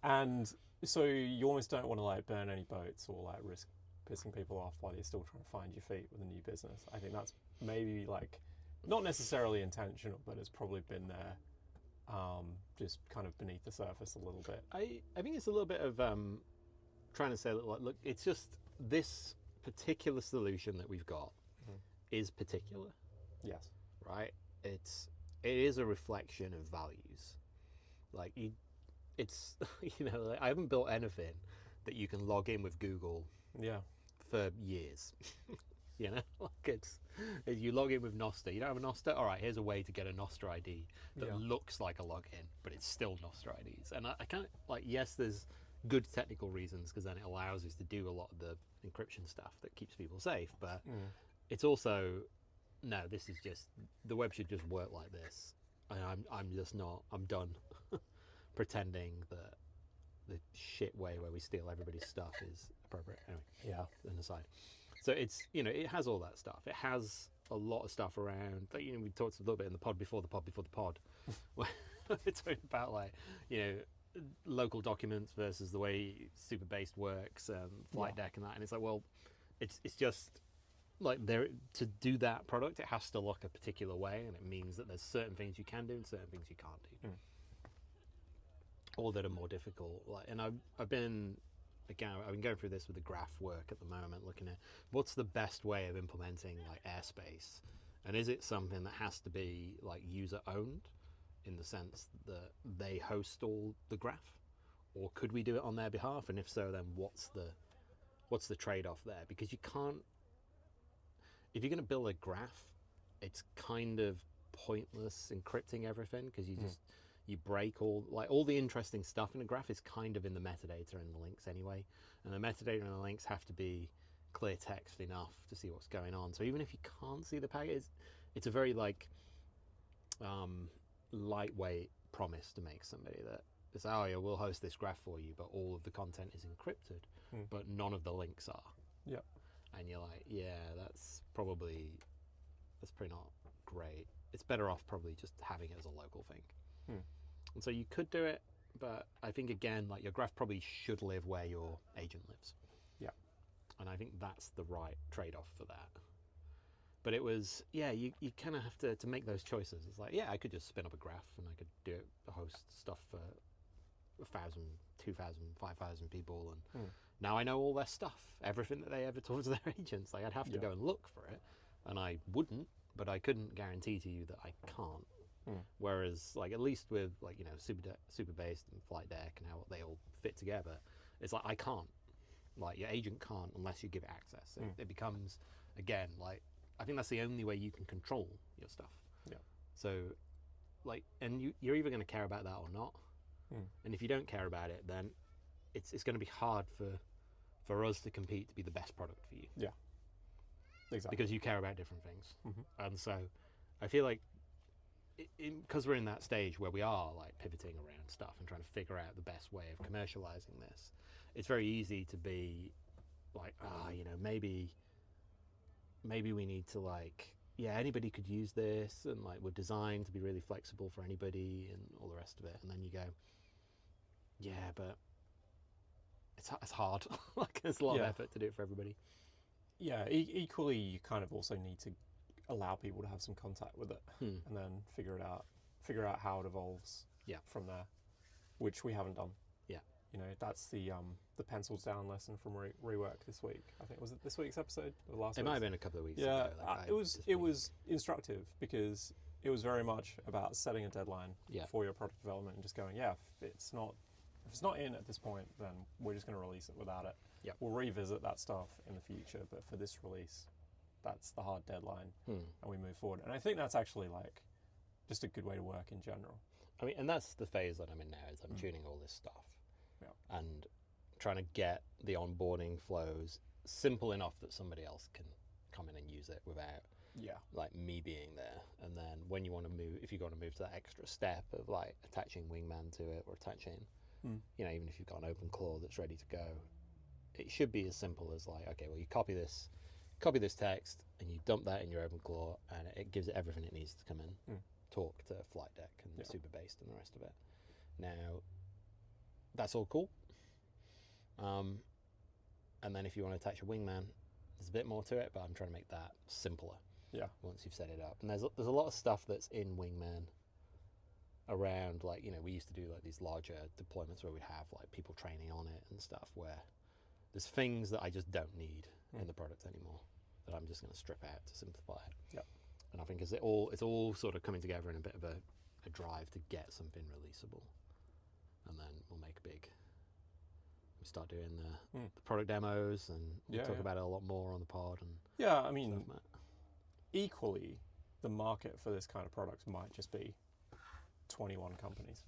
And so you almost don't want to like burn any boats or like risk pissing people off while you're still trying to find your feet with a new business. I think that's maybe like not necessarily intentional, but it's probably been there, just kind of beneath the surface a little bit. I think it's a little bit of trying to say that like, look, it's just this particular solution that we've got is particular. Yes. Right? It is a reflection of values. Like it's you know, like I haven't built anything that you can log in with Google for years. You know, like you log in with Nostr. You don't have a Nostr? All right, here's a way to get a Nostr ID that looks like a login, but it's still Nostr IDs. And I can't, like, yes, there's good technical reasons because then it allows us to do a lot of the encryption stuff that keeps people safe. But it's also, no, this is just, the web should just work like this. And I'm just not, I'm done pretending that the shit way where we steal everybody's stuff is appropriate. Anyway, an aside. So it's, you know, it has all that stuff. It has a lot of stuff around, like, you know, we talked a little bit in the pod before the pod before the pod. Where we're talking about, like, you know, local documents versus the way Super-Based works, Flight Deck and that. And it's like, well, it's just, like, there to do that product, it has to look a particular way. And it means that there's certain things you can do and certain things you can't do. Or that are more difficult. Like, and I've been going through this with the graph work at the moment, looking at what's the best way of implementing like airspace, and is it something that has to be like user owned in the sense that they host all the graph, or could we do it on their behalf? And if so, then what's the trade-off there? Because you can't, if you're going to build a graph, it's kind of pointless encrypting everything because you just you break all the interesting stuff in a graph is kind of in the metadata and the links anyway. And the metadata and the links have to be clear text enough to see what's going on. So even if you can't see the packet, it's a very like lightweight promise to make somebody that it's, oh yeah, we'll host this graph for you, but all of the content is encrypted, but none of the links are. Yep. And you're like, yeah, that's pretty not great. It's better off probably just having it as a local thing. And so you could do it, but I think again, like your graph probably should live where your agent lives. Yeah. And I think that's the right trade-off for that. But it was, you kind of have to make those choices. It's like, I could just spin up a graph and I could do it, host stuff for 1,000, 2,000, 5,000 people, and now I know all their stuff, everything that they ever told to their agents. Like I'd have to go and look for it, and I wouldn't, but I couldn't guarantee to you that I can't. Whereas, like, at least with, like, you know, Super-Based and Flight Deck and how they all fit together, it's like, I can't. Like, your agent can't unless you give it access. It becomes, again, like, I think that's the only way you can control your stuff. Yeah. So, like, and you're either going to care about that or not. And if you don't care about it, then it's going to be hard for us to compete to be the best product for you. Yeah. Exactly. Because you care about different things. And so, I feel like, because we're in that stage where we are like pivoting around stuff and trying to figure out the best way of commercializing this, it's very easy to be like, you know, maybe we need to like, anybody could use this, and like we're designed to be really flexible for anybody and all the rest of it. And then you go, but it's hard. Like there's a lot of effort to do it for everybody. yeah, equally, you kind of also need to allow people to have some contact with it, and then figure out how it evolves from there, which we haven't done. Yeah. You know, that's the pencils down lesson from Rework this week. I think, was it this week's episode or last week? It might have been a couple of weeks ago. Like it was instructive because it was very much about setting a deadline for your product development and just going, if it's not in at this point, then we're just going to release it without it. Yep. We'll revisit that stuff in the future, but for this release, that's the hard deadline, and we move forward. And I think that's actually like just a good way to work in general. I mean, and that's the phase that I'm in now, is I'm tuning all this stuff and trying to get the onboarding flows simple enough that somebody else can come in and use it without like me being there. And then when you want to move, if you want to move to that extra step of like attaching Wingman to it or attaching, you know, even if you've got an open claw that's ready to go, it should be as simple as like, okay, well, you copy this text and you dump that in your open claw and it gives it everything it needs to come in, talk to Flight Deck and Super Based and the rest of it. Now, that's all cool. And then if you want to attach a Wingman, there's a bit more to it, but I'm trying to make that simpler. Yeah. Once you've set it up, and there's a lot of stuff that's in Wingman around, like, you know, we used to do like these larger deployments where we'd have like people training on it and stuff, where there's things that I just don't need in the product anymore that I'm just going to strip out to simplify it. Yep. And I think it's all sort of coming together in a bit of a drive to get something releasable, and then we'll make a big. We start doing the product demos, and we'll talk about it a lot more on the pod. And I mean, equally, the market for this kind of product might just be 21 companies.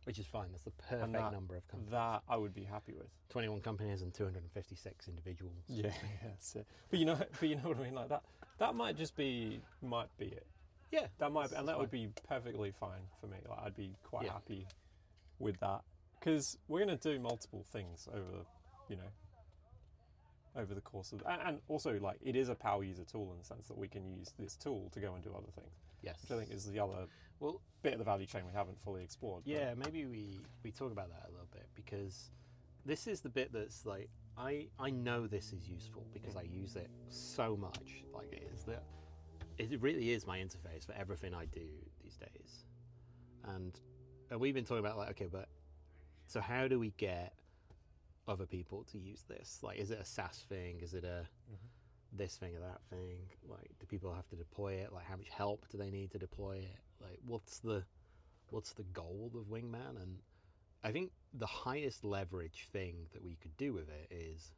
Which is fine. That's the perfect number of companies. That I would be happy with. 21 companies and 256 individuals. Yeah, that's it. But you know what I mean. Like that might be it. Yeah, that might be, and that would be perfectly fine for me. Like I'd be quite happy with that, because we're going to do multiple things over the course of, and also like it is a power user tool in the sense that we can use this tool to go and do other things. Yes, which I think is the other bit of the value chain we haven't fully explored. Yeah, maybe we talk about that a little bit, because this is the bit that's like I know this is useful because I use it so much. Like it really is my interface for everything I do these days, and we've been talking about like, okay, but so how do we get other people to use this? Like, is it a SaaS thing? Is it a this thing or that thing? Like, do people have to deploy it? Like, how much help do they need to deploy it? Like, what's the goal of Wingman? And I think the highest leverage thing that we could do with it is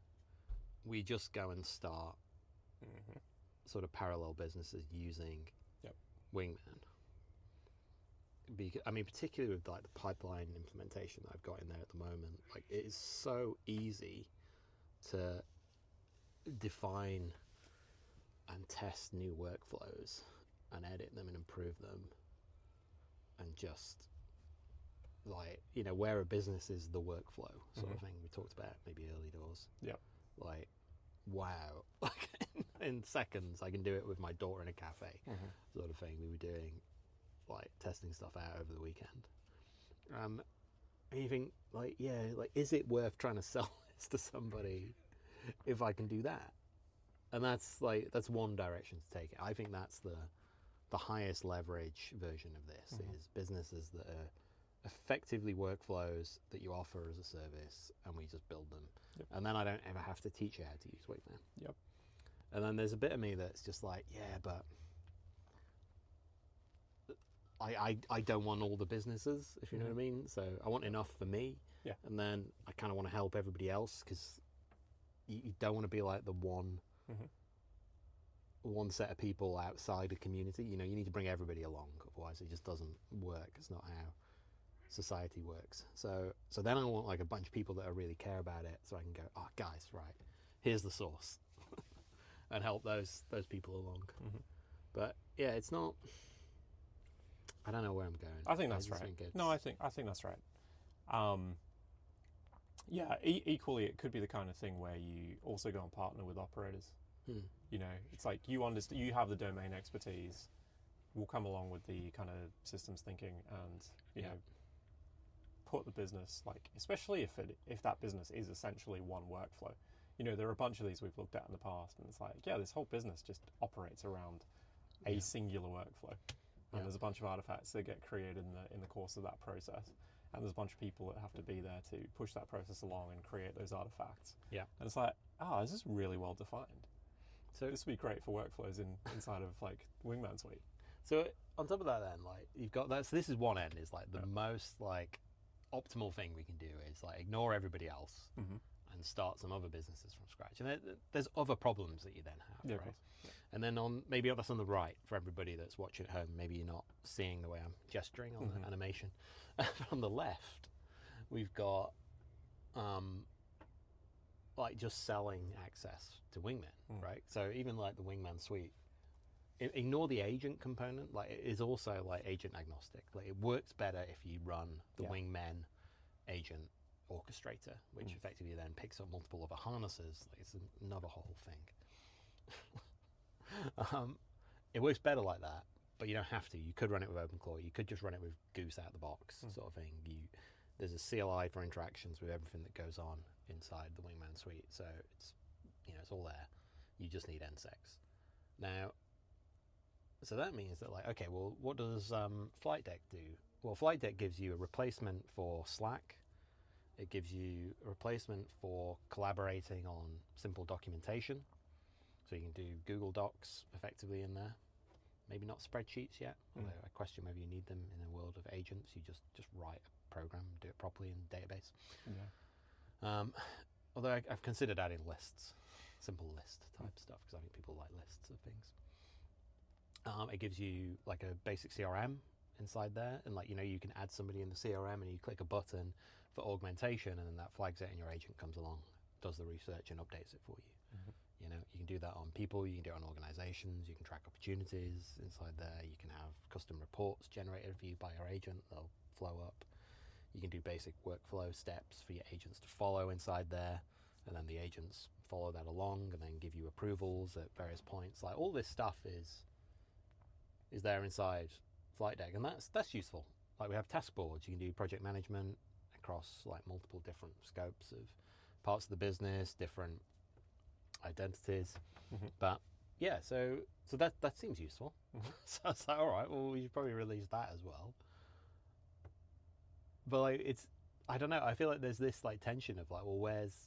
we just go and start sort of parallel businesses using Wingman. Because, I mean, particularly with like the pipeline implementation that I've got in there at the moment, like it is so easy to define and test new workflows and edit them and improve them, and just like, you know, where a business is the workflow sort of thing we talked about maybe early doors. Like, wow, like in seconds I can do it with my daughter in a cafe sort of thing. We were doing like testing stuff out over the weekend. And you think like, is it worth trying to sell this to somebody if I can do that? And that's one direction to take it. I think that's the highest leverage version of this is businesses that are effectively workflows that you offer as a service, and we just build them. And then I don't ever have to teach you how to use Wingman. And then there's a bit of me that's just like, but I don't want all the businesses, if you know what I mean. So I want enough for me, and then I kind of want to help everybody else, because you don't want to be like the one set of people outside a community. You know, you need to bring everybody along, otherwise it just doesn't work. It's not how society works. So then I want like a bunch of people that really care about it, so I can go, guys, right, here's the source, and help those people along. But yeah, it's not. I don't know where I'm going. I think that's right. No, I think that's right. Equally, it could be the kind of thing where you also go and partner with operators. You know, it's like you have the domain expertise. We'll come along with the kind of systems thinking, and you know, put the business, like, especially if that business is essentially one workflow. there are a bunch of these we've looked at in the past, and it's like, yeah, this whole business just operates around a singular workflow, and there's a bunch of artifacts that get created in the course of that process, and there's a bunch of people that have to be there to push that process along and create those artifacts. Yeah. And it's like, this is really well defined. So this would be great for workflows inside of like Wingman Suite. So on top of that, then, like, you've got that. So this is one end, is like the most like optimal thing we can do is like ignore everybody else and start some other businesses from scratch. And there's other problems that you then have, right? Yeah. And then maybe that's on the right for everybody that's watching at home. Maybe you're not seeing the way I'm gesturing on the animation. On the left, we've got like just selling access to Wingman, right? So even like the Wingman Suite, ignore the agent component. Like, it is also like agent agnostic. Like, it works better if you run the Wingman agent orchestrator, which effectively then picks up multiple other harnesses. Like, it's another whole thing. It works better like that, but you don't have to. You could run it with OpenClaw. You could just run it with Goose out of the box, sort of thing. There's a CLI for interactions with everything that goes on inside the Wingman Suite, so it's it's all there. You just need NSEX. Now, so that means that, like, okay, well, what does Flight Deck do? Well, Flight Deck gives you a replacement for Slack. It gives you a replacement for collaborating on simple documentation. So you can do Google Docs effectively in there. Maybe not spreadsheets yet, although I question whether you need them in a world of agents. You just write a program, do it properly in the database. Yeah. Although I've considered adding lists, simple list type stuff, because I think people like lists of things. It gives you like a basic CRM inside there, and like you can add somebody in the CRM, and you click a button for augmentation, and then that flags it, and your agent comes along, does the research, and updates it for you. You can do that on people, you can do it on organizations, you can track opportunities inside there, you can have custom reports generated for you by your agent, they'll flow up. You can do basic workflow steps for your agents to follow inside there, and then the agents follow that along and then give you approvals at various points. Like, all this stuff is there inside Flight Deck, and that's useful. Like, we have task boards. You can do project management across like multiple different scopes of parts of the business, different identities. But yeah, so that seems useful. So I was like, all right, well, we should probably release that as well. But like, I don't know, I feel like there's this like tension of like, well,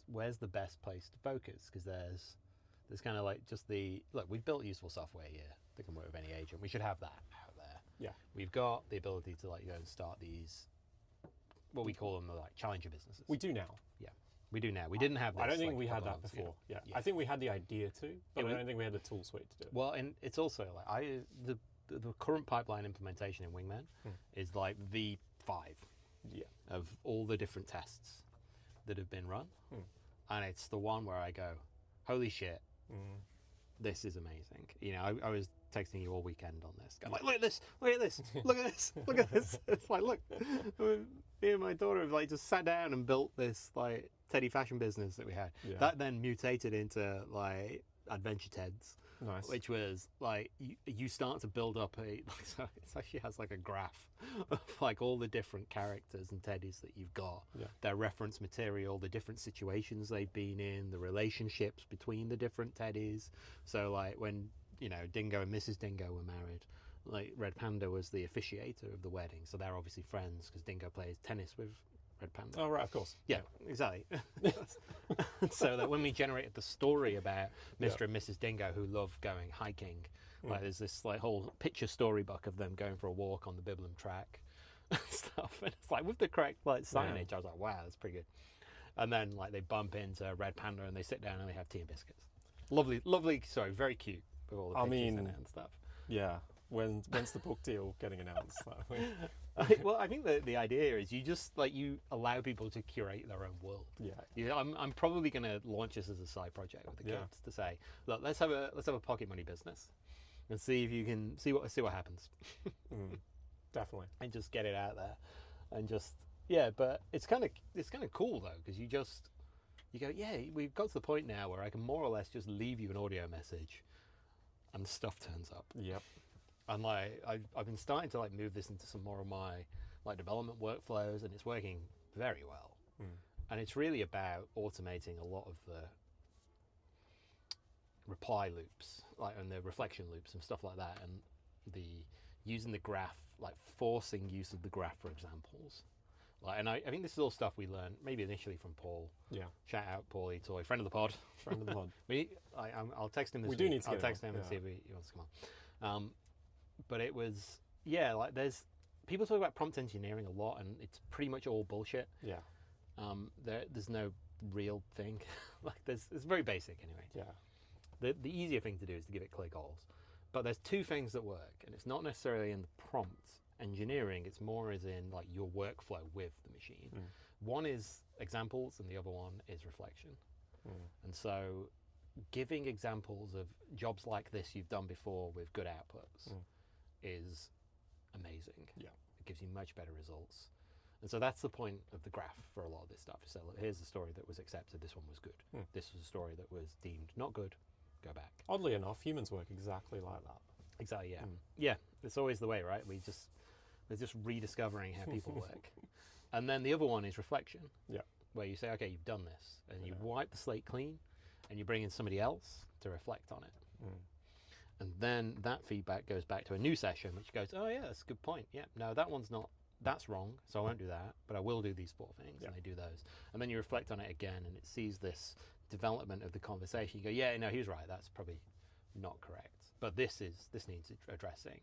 where's the best place to focus? Because there's kind of like just look, we've built useful software here that can work with any agent. We should have that out there. Yeah. We've got the ability to like go and start these, what we call them, the like challenger businesses. We do now. Yeah, we do now. We didn't have this. I don't think like, we had that before. Yeah. I think we had the idea to, but I don't think we had the tool suite to do it. Well, and it's also like the current pipeline implementation in Wingman is like V5 of all the different tests that have been run, and it's the one where I go, holy shit, this is amazing. I was texting you all weekend on this. I'm like, look at this, look at this, look at this, look at this. It's like, look, me and my daughter have like just sat down and built this like Teddy fashion business that we had. Yeah. That then mutated into like Adventure Teds. Nice. Which was like, you start to build up so it actually has like a graph of like all the different characters and teddies that you've got, their reference material, the different situations they've been in, the relationships between the different teddies. So like when Dingo and Mrs. Dingo were married, like Red Panda was the officiator of the wedding, so they're obviously friends because Dingo plays tennis with Red Panda. Oh, right, of course. Yeah, exactly. So that when we generated the story about Mr. and Mrs. Dingo who love going hiking, like there's this like whole picture storybook of them going for a walk on the Biblum track and stuff. And it's like with the correct like signage, I was like, wow, that's pretty good. And then like they bump into Red Panda and they sit down and they have tea and biscuits. Lovely, sorry, very cute with all the pictures in it and stuff. Yeah. When's the book deal getting announced? Well, I think the idea is you just like you allow people to curate their own world. Yeah. I'm probably going to launch this as a side project with the kids to say, look, let's have a pocket money business and see if you can see what happens. Definitely. And just get it out there, and just But it's kind of cool though, because you go, we've got to the point now where I can more or less just leave you an audio message, and stuff turns up. Yep. And like I've been starting to like move this into some more of my like development workflows, and it's working very well. And it's really about automating a lot of reply loops, like and the reflection loops and stuff like that, and the using the graph, like forcing use of the graph for examples. Like, and I think this is all stuff we learned maybe initially from Paul. Yeah. Shout out Paul Etoy, friend of the pod. Friend of the pod. I'll text him this week. We do need to I'll text him and see if he wants to come on. But it was, like there's, people talk about prompt engineering a lot, and it's pretty much all bullshit. Yeah. There's no real thing. Like it's very basic anyway. Yeah. The easier thing to do is to give it clear goals. But there's two things that work, and it's not necessarily in the prompt engineering, it's more as in like your workflow with the machine. One is examples and the other one is reflection. And so giving examples of jobs like this you've done before with good outputs is amazing. Yeah. It gives you much better results. And so that's the point of the graph for a lot of this stuff. So look, here's the story that was accepted, this one was good. This was a story that was deemed not good, go back. Oddly enough, humans work exactly like that. Exactly, yeah. Yeah, it's always the way, right? We're just rediscovering how people work. And then the other one is reflection. Yeah. Where you say, okay, you've done this, and you wipe the slate clean, and you bring in somebody else to reflect on it. And then that feedback goes back to a new session, which goes, oh yeah, that's a good point. Yeah, no, that one's not, that's wrong, so I won't do that, but I will do these 4 things, and they do those. And then you reflect on it again, and it sees this development of the conversation. You go, yeah, no, he was right, that's probably not correct. But this needs addressing.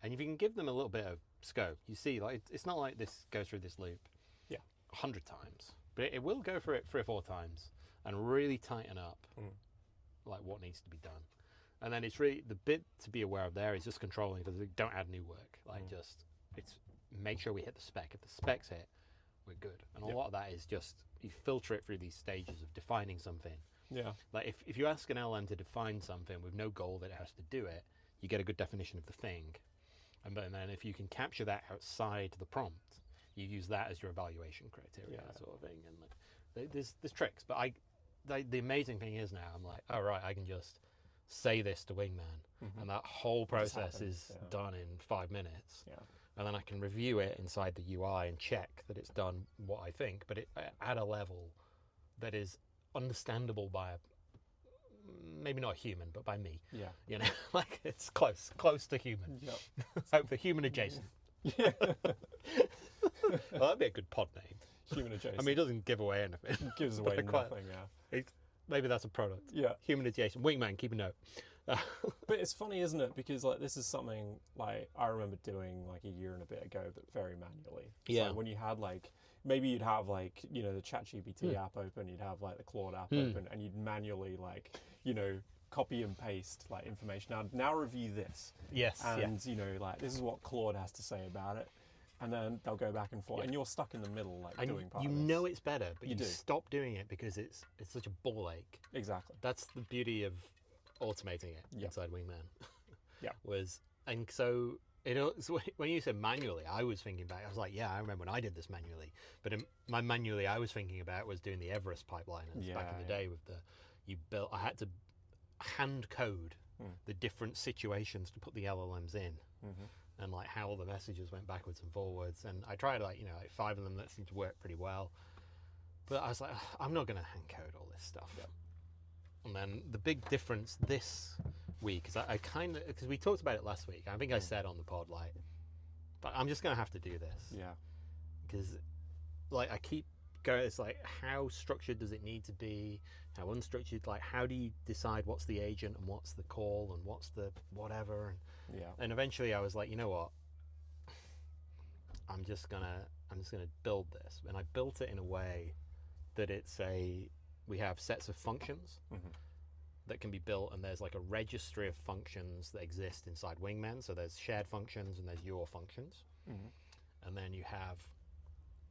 And if you can give them a little bit of scope, you see, like it's not like this goes through this loop 100 times, but it will go through it 3 or 4 times and really tighten up like what needs to be done. And then it's really the bit to be aware of there is just controlling, because don't add new work. Like it's make sure we hit the spec. If the spec's hit, we're good. And a lot of that is just you filter it through these stages of defining something. Yeah. Like if you ask an LM to define something with no goal that it has to do it, you get a good definition of the thing. And then if you can capture that outside the prompt, you use that as your evaluation criteria, sort of thing. And like, there's tricks, but the amazing thing is now I'm like, all right, I can just say this to Wingman, and that whole process is done in 5 minutes. Yeah. And then I can review it inside the UI and check that it's done what I think, but at a level that is understandable by maybe not a human, but by me. Yeah. You know, like it's close to human. Yeah. Hope for human adjacent. Yeah. Well, that'd be a good pod name. Human adjacent. I mean, it doesn't give away anything. It gives away nothing, Maybe that's a product. Yeah. Human adjacent. Wingman, keep a note. But it's funny, isn't it? Because like this is something like I remember doing like a year and a bit ago, but very manually. Yeah. Like when you had like maybe you'd have like the ChatGPT app open, you'd have like the Claude app open, and you'd manually like copy and paste like information. Now review this. Yes. And like this is what Claude has to say about it. And then they'll go back and forth, and you're stuck in the middle, like doing part of this. You know it's better, but you do. stop doing it because it's such a ball ache. Exactly. That's the beauty of automating it inside Wingman. Yeah. And so when you said manually, I was thinking back. I was like, yeah, I remember when I did this manually. But my manually, I was thinking about was doing the Everest pipeliners back in the day with I had to hand code the different situations to put the LLMs in. And like how all the messages went backwards and forwards, and I tried like 5 of them that seemed to work pretty well, but I was like, I'm not going to hand code all this stuff. And then the big difference this week is I kind of, because we talked about it last week, I think I said on the pod like, but I'm just going to have to do this. Yeah. Because like I keep going, it's like how structured does it need to be? How unstructured? Like how do you decide what's the agent and what's the call and what's the whatever? And eventually I was like, you know what? I'm just gonna build this, and I built it in a way that we have sets of functions that can be built, and there's like a registry of functions that exist inside Wingman. So there's shared functions and there's your functions, and then you have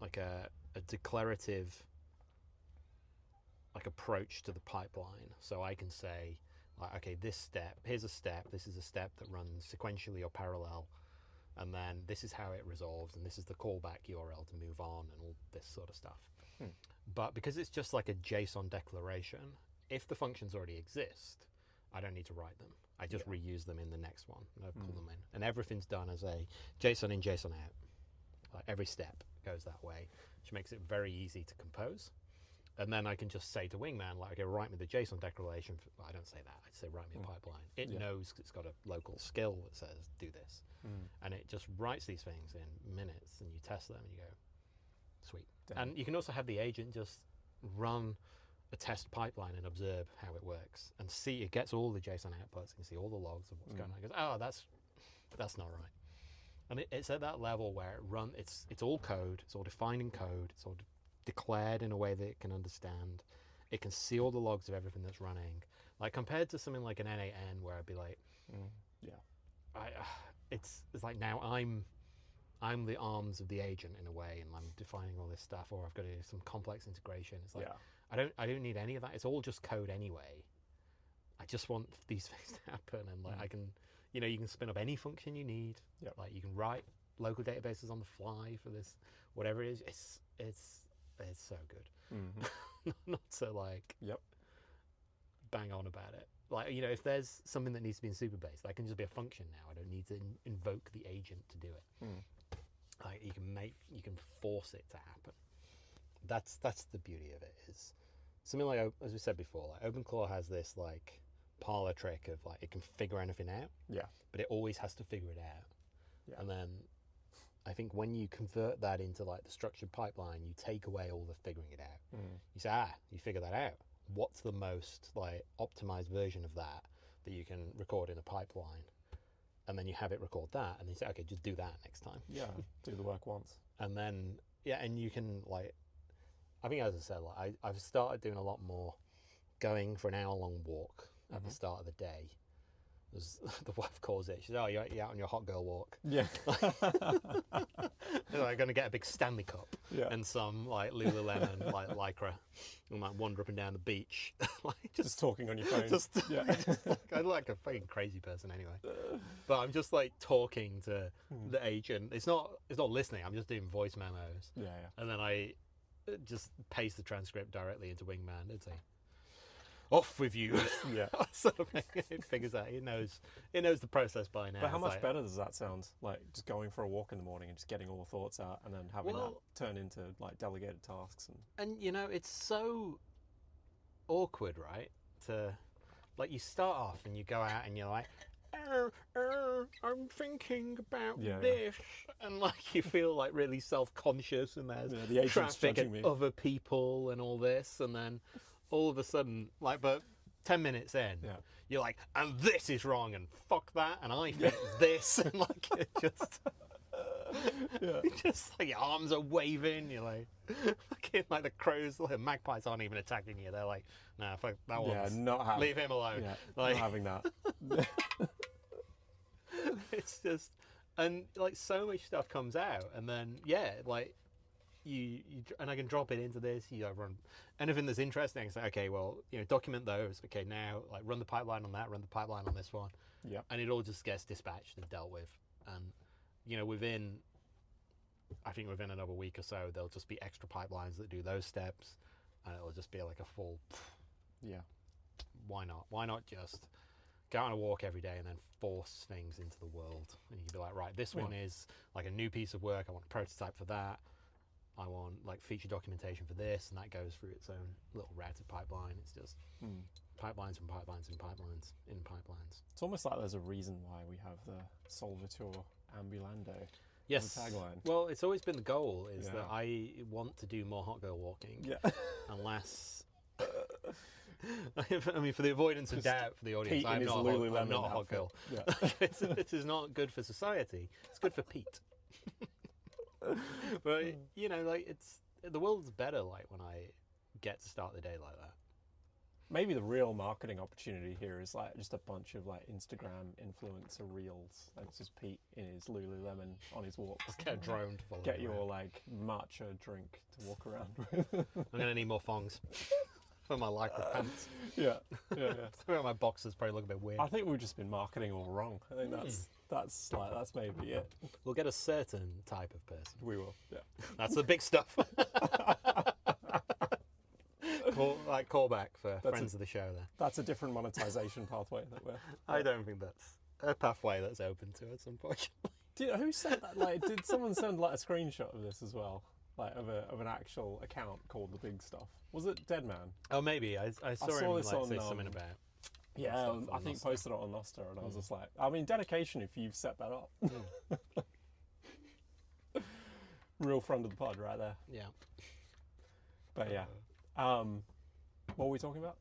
like a declarative like approach to the pipeline. So I can say like, okay, here's a step, this is a step that runs sequentially or parallel, and then this is how it resolves, and this is the callback URL to move on, and all this sort of stuff. But because it's just like a JSON declaration, if the functions already exist, I don't need to write them. I just reuse them in the next one, and I pull them in. And everything's done as a JSON in, JSON out. Like every step goes that way, which makes it very easy to compose. And then I can just say to Wingman, like, okay, write me the JSON declaration. Well, I don't say that. I say, write me a pipeline. It knows it's got a local skill that says, do this. And it just writes these things in minutes, and you test them, and you go, sweet. Damn. And you can also have the agent just run a test pipeline and observe how it works, and see, it gets all the JSON outputs, and see all the logs of what's going on. It goes, oh, that's not right. And it's at that level where it's all code, it's all defined in code, it's all declared in a way that it can understand. It can see all the logs of everything that's running. Like, compared to something like an N8N, where I'd be like, it's like, now I'm the arms of the agent in a way, and I'm defining all this stuff, or I've got to do some complex integration. It's like, I don't need any of that. It's all just code anyway. I just want these things to happen, and like I can, you can spin up any function you need. Like, you can write local databases on the fly for this, whatever it is. It's so good. Not to like bang on about it. Like, if there's something that needs to be in Superbase, that can just be a function now. I don't need to invoke the agent to do it. Like, you can force it to happen. That's the beauty of it. Is something like, as we said before, like OpenClaw has this like parlor trick of like, it can figure anything out. But it always has to figure it out. And then I think when you convert that into like the structured pipeline, you take away all the figuring it out. You say, you figure that out. What's the most like optimized version of that you can record in a pipeline? And then you have it record that, and you say, okay, just do that next time. Do the work once. And then, and you can like, I think, as I said, like I've started doing a lot more going for an hour-long walk at the start of the day. As the wife calls it, she says, oh, you're out on your hot girl walk. Like, going to get a big Stanley Cup and some like Lululemon like lycra, and like wander up and down the beach, like just talking on your phone. I'm like a fucking crazy person anyway. But I'm just like talking to the agent. It's not listening. I'm just doing voice memos. And then I just paste the transcript directly into Wingman and say, off with you. So it figures out. It knows the process by now. But how much better does that sound? Like, just going for a walk in the morning and just getting all the thoughts out, and then having that turn into like delegated tasks. And it's so awkward, right? To like, you start off and you go out and you're like, I'm thinking about this, and like you feel like really self-conscious, and there's the traffic and other people and all this, and then all of a sudden, like, but 10 minutes in, you're like, and this is wrong, and fuck that, and I think this, and like, it just, just like your arms are waving, you're like, fucking like the crows, the magpies aren't even attacking you, they're like, nah, fuck that one, leave him alone. Like, not having that. It's just, and like so much stuff comes out, and then like, you and I can drop it into this. You run anything that's interesting. Say, okay, well, document those. Okay, now like run the pipeline on that. Run the pipeline on this one. And it all just gets dispatched and dealt with. And within another week or so, there'll just be extra pipelines that do those steps, and it'll just be like a full. Why not? Why not just go on a walk every day and then force things into the world? And you can be like, right, this one is like a new piece of work. I want a prototype for that. I want like feature documentation for this, and that goes through its own little routed pipeline. It's just pipelines and pipelines and pipelines in pipelines. It's almost like there's a reason why we have the Solvitur Ambulando tagline. Well, it's always been the goal is that I want to do more hot girl walking. Unless, I mean, for the avoidance of doubt for the audience, I'm not a hot girl. It is not good for society. It's good for Pete. But like, the world's better like when I get to start the day like that. Maybe the real marketing opportunity here is like just a bunch of like Instagram influencer reels. And it's just Pete in his Lululemon on his walks. Get a drone to follow. Get your like matcha drink to walk around with. I'm gonna need more thongs for my lycra pants. My boxers probably look a bit weird. I think we've just been marketing all wrong. I think that's maybe it. We'll get a certain type of person. We will. That's the big stuff. Callback for friends of the show there. That's a different monetization pathway that we're. I don't think that's a pathway that's open to us, unfortunately. Who sent that? Like, did someone send like a screenshot of this as well? like of an actual account called The Big Stuff. Was it Dead Man? Oh, maybe I saw him this like, on, say something about. Yeah, stuff I on think Nostr. posted it on Nostr, and I was just like, I mean, dedication if you've set that up. Real friend of the pod right there. Yeah. But yeah, what were we talking about?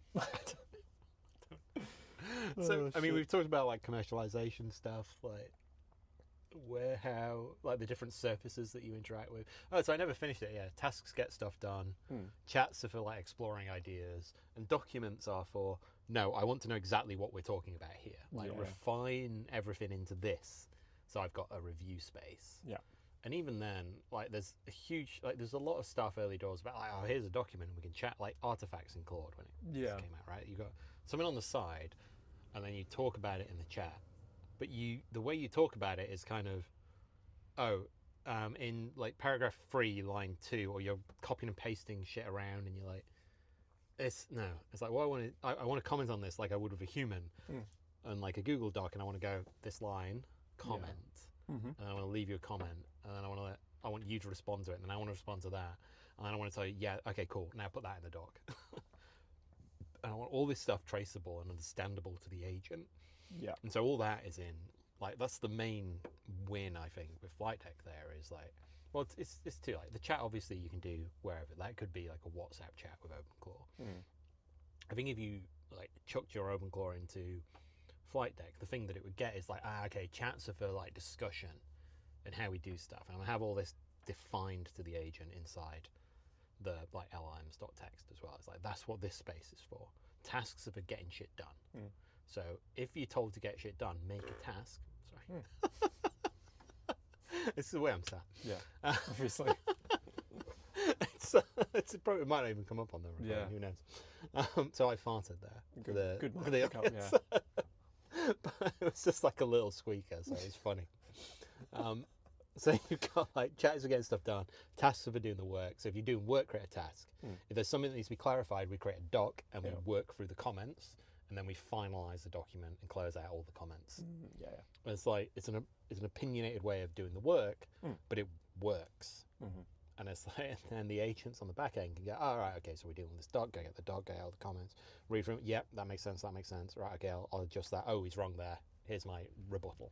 So I mean, shit. we've talked about like commercialization stuff, like how like the different surfaces that you interact with. Oh, so I never finished it. Yeah, tasks get stuff done. Chats are for like exploring ideas, and documents are for no. I want to know exactly what we're talking about here. Like refine everything into this, so I've got a review space. Yeah. And even then, like there's a lot of stuff early doors about like, oh, here's a document and we can chat, like artifacts in Claude when it came out, right? You got something on the side, and then you talk about it in the chat. But the way you talk about it is kind of, in like paragraph 3, line 2, or you're copying and pasting shit around, and you're like, it's like, well, I want to comment on this like I would with a human, and like a Google Doc, and I want to go this line, comment, and I want to leave you a comment, and then I want you to respond to it, and then I want to respond to that, and then I want to tell you, yeah, okay, cool, now put that in the doc. And I want all this stuff traceable and understandable to the agent. Yeah. And so all that is in, like, that's the main win, I think, with Flight Deck there is like, well, it's too, like, the chat obviously you can do wherever. That could be like a WhatsApp chat with OpenClaw. I think if you, like, chucked your OpenClaw into Flight Deck, the thing that it would get is like, okay, chats are for, like, discussion and how we do stuff. And I'm going to have all this defined to the agent inside the, like, LLMs.txt as well. It's like, that's what this space is for. Tasks are for getting shit done. So if you're told to get shit done, make a task. Sorry. This is the way I'm sat. Yeah, obviously. It's probably, it might not even come up on the recording. Who knows? So I farted there. Good Yeah. But it was just like a little squeaker, so it was funny. So you've got like chats for getting stuff done, tasks are for doing the work. So if you're doing work, create a task. If there's something that needs to be clarified, we create a doc and we work through the comments, and then we finalize the document and close out all the comments. It's like it's an opinionated way of doing the work, but it works. And it's like, and then the agents on the back end can go, all right, okay, so we're dealing with this doc, go get the doc, go get all the comments, read from it, yep, that makes sense, right, okay, I'll adjust that, oh, he's wrong there, here's my rebuttal,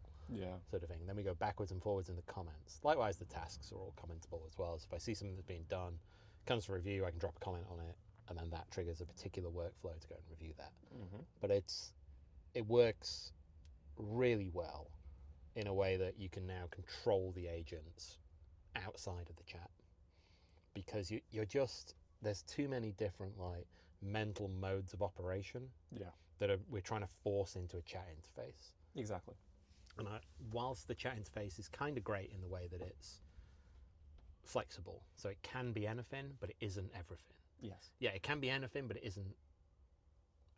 sort of thing. And then we go backwards and forwards in the comments. Likewise, the tasks are all commentable as well, so if I see something that's being done, comes for review, I can drop a comment on it, and then that triggers a particular workflow to go and review that. But it works really well in a way that you can now control the agents outside of the chat. Because you're just, there's too many different like mental modes of operation that we're trying to force into a chat interface. Exactly. And whilst the chat interface is kind of great in the way that it's flexible, so it can be anything, but it isn't everything. Yes. Yeah, it can be anything, but it isn't.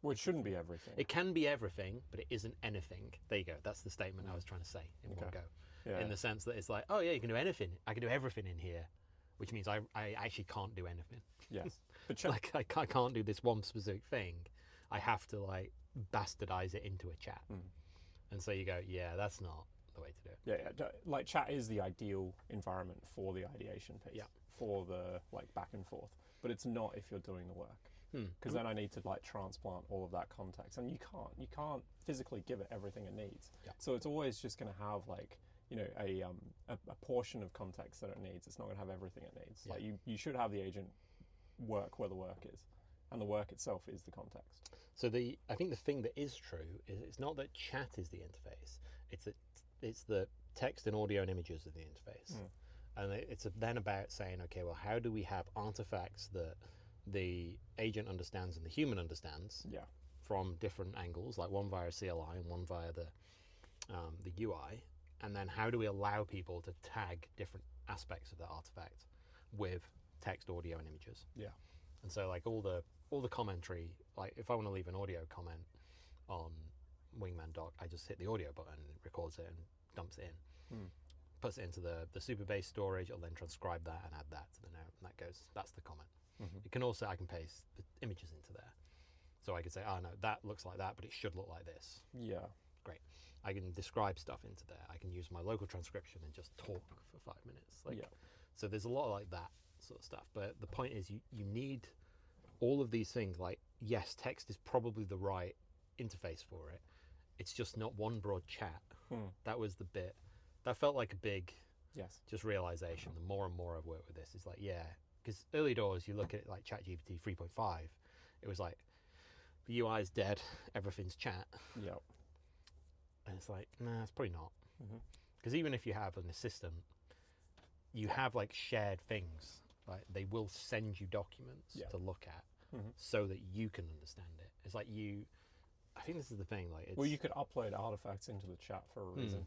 Well, it shouldn't be everything. It can be everything, but it isn't anything. There you go. That's the statement I was trying to say in one go. Yeah. In the sense that it's like, oh yeah, you can do anything. I can do everything in here. Which means I actually can't do anything. Yes. But like I can't do this one specific thing. I have to like bastardize it into a chat. And so you go, yeah, that's not the way to do it. Yeah. Like chat is the ideal environment for the ideation piece, for the like back and forth. But it's not if you're doing the work. Because then I need to like transplant all of that context, and you can't physically give it everything it needs. So it's always just going to have like, you know, a portion of context that it needs. It's not going to have everything it needs. Like you should have the agent work where the work is, and the work itself is the context. So I think the thing that is true is it's not that chat is the interface. It's the text and audio and images of the interface, and it's then about saying, okay, well, how do we have artifacts that the agent understands and the human understands from different angles, like one via CLI and one via the UI. And then how do we allow people to tag different aspects of that artifact with text, audio, and images? Yeah. And so like all the commentary, like if I want to leave an audio comment on Wingman Doc, I just hit the audio button, it records it and dumps it in. Puts it into the super base storage, it'll then transcribe that and add that to the note, and that's the comment. It can also, I can paste the images into there. So I could say, oh no, that looks like that, but it should look like this. Yeah. Great. I can describe stuff into there. I can use my local transcription and just talk for 5 minutes. So there's a lot like that sort of stuff. But the point is, you need all of these things. Like, yes, text is probably the right interface for it. It's just not one broad chat. That was the bit that felt like a big just realization. The more and more I've worked with this, is like, yeah, because early doors, you look at it like ChatGPT 3.5, it was like the UI is dead, everything's chat. Yep. And it's like, nah, it's probably not. Because even if you have an assistant, you have like shared things. Like, they will send you documents to look at so that you can understand it. It's like I think this is the thing. Like, it's, well, you could upload artifacts into the chat for a reason.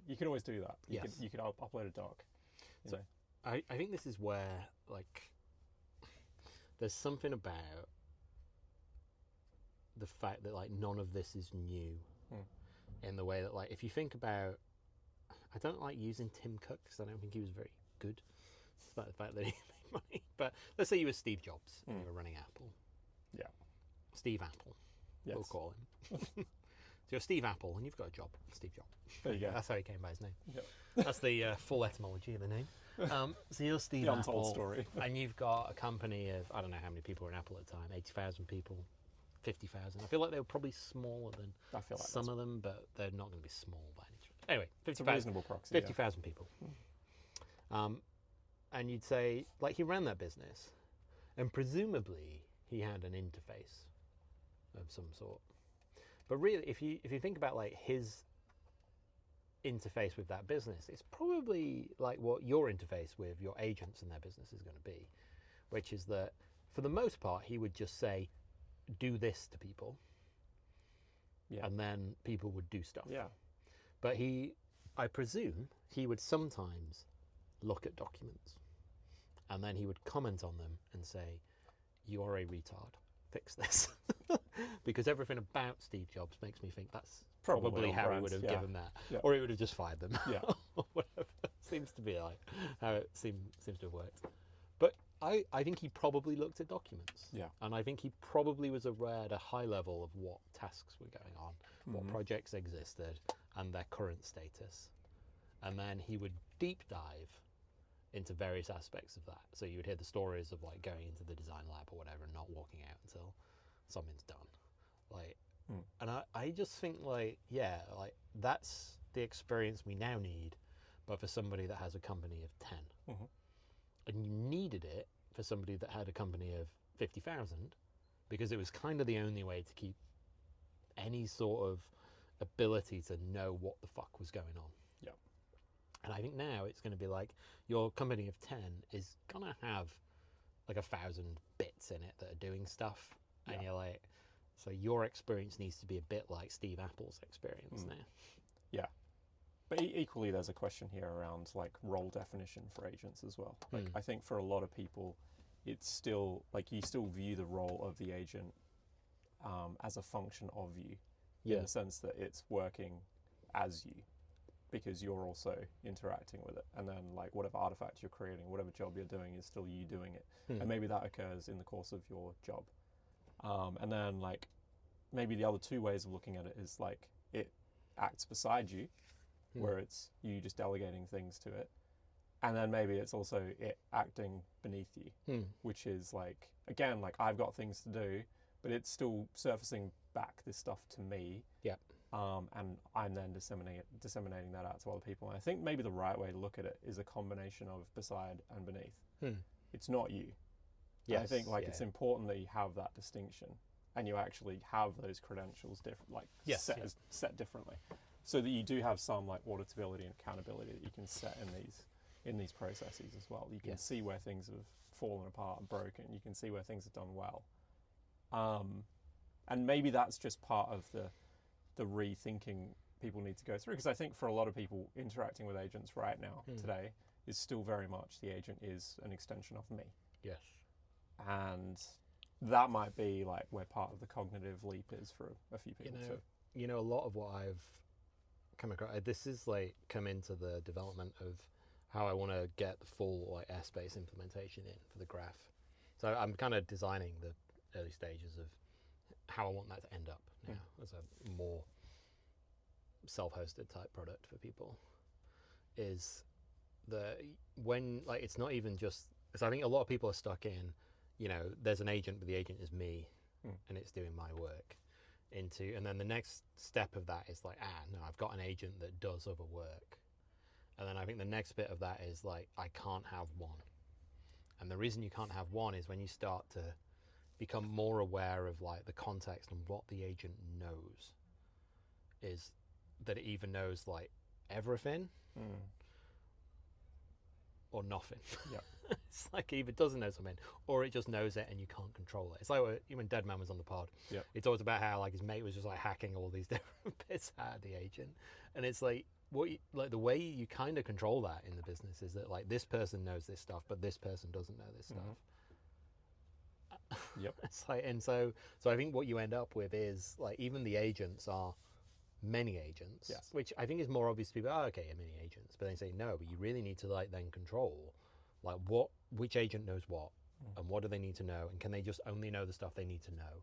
You could always do that. You could upload a doc. So I think this is where, like, there's something about the fact that, like, none of this is new in the way that, like, if you think about, I don't like using Tim Cook because I don't think he was very good, despite the fact that he made money. But let's say you were Steve Jobs and you were running Apple. Yeah. Steve Apple, yes. we'll call him. So you're Steve Apple and you've got a job, Steve Jobs. There you go. That's how he came by his name. Yep. That's the full etymology of the name. So you're Steve the Apple, untold story. and you've got a company of, I don't know how many people were in Apple at the time, 80,000 people, 50,000. I feel like they were probably smaller than some of them, but they're not going to be small by any stretch. Anyway, 50,000 reasonable proxy. 50,000 people. And you'd say, like, he ran that business, and presumably he had an interface of some sort. But really, if you think about, like, his interface with that business, it's probably like what your interface with your agents and their business is going to be, which is that for the most part he would just say, do this to people, and then people would do stuff. But I presume he would sometimes look at documents and then he would comment on them and say, you are a retard, fix this. Because everything about Steve Jobs makes me think that's probably how he would have given that. Or he would have just fired them. Or whatever. Seems to be like how it seems to have worked. But I think he probably looked at documents. And I think he probably was aware at a high level of what tasks were going on, what projects existed, and their current status. And then he would deep dive into various aspects of that. So you would hear the stories of, like, going into the design lab or whatever and not walking out until something's done. Like, and I just think, like, yeah, like, that's the experience we now need, but for somebody that has a company of 10. And you needed it for somebody that had a company of 50,000, because it was kind of the only way to keep any sort of ability to know what the fuck was going on. And I think now it's going to be like, your company of 10 is going to have like 1,000 bits in it that are doing stuff. And you're like, so your experience needs to be a bit like Steve Apple's experience now. Yeah. But equally, there's a question here around, like, role definition for agents as well. Like, I think for a lot of people, it's still, like, you still view the role of the agent as a function of you, in the sense that it's working as you, because you're also interacting with it. And then, like, whatever artifact you're creating, whatever job you're doing is still you doing it. And maybe that occurs in the course of your job. And then, like, maybe the other two ways of looking at it is, like, it acts beside you, where it's you just delegating things to it. And then maybe it's also it acting beneath you, which is, like, again, like, I've got things to do, but it's still surfacing back this stuff to me. And I'm then disseminating that out to other people. And I think maybe the right way to look at it is a combination of beside and beneath. It's not you. And I think, like, it's important that you have that distinction and you actually have those credentials set differently, so that you do have some, like, auditability and accountability that you can set in these processes as well. You can see where things have fallen apart and broken. You can see where things have done well. And maybe that's just part of the rethinking people need to go through, because I think for a lot of people interacting with agents right now today is still very much the agent is an extension of me. And that might be, like, where part of the cognitive leap is for a few people too. You know, a lot of what I've come across, this is, like, come into the development of how I want to get the full, like, airspace implementation in for the graph. So I'm kind of designing the early stages of how I want that to end up now as a more self-hosted type product for people. Is when, like, it's not even just So I think a lot of people are stuck in, there's an agent, but the agent is me, and it's doing my work. And then the next step of that is like, no, I've got an agent that does other work. And then I think the next bit of that is like, I can't have one. And the reason you can't have one is when you start to become more aware of like the context and what the agent knows, is that it either knows like everything or nothing. Yeah. It's like either it doesn't know something or it just knows it and you can't control it. It's like when Deadman was on the pod. Yeah. He talked about how like his mate was just like hacking all these different bits out of the agent, and it's like the way you kind of control that in the business is that like this person knows this stuff, but this person doesn't know this stuff. Yep. It's like, and so I think what you end up with is like even the agents are many agents, Yes. which I think is more obvious to people. Okay, many agents, but they say no, but you really need to like then control like which agent knows what, and what do they need to know, and can they just only know the stuff they need to know,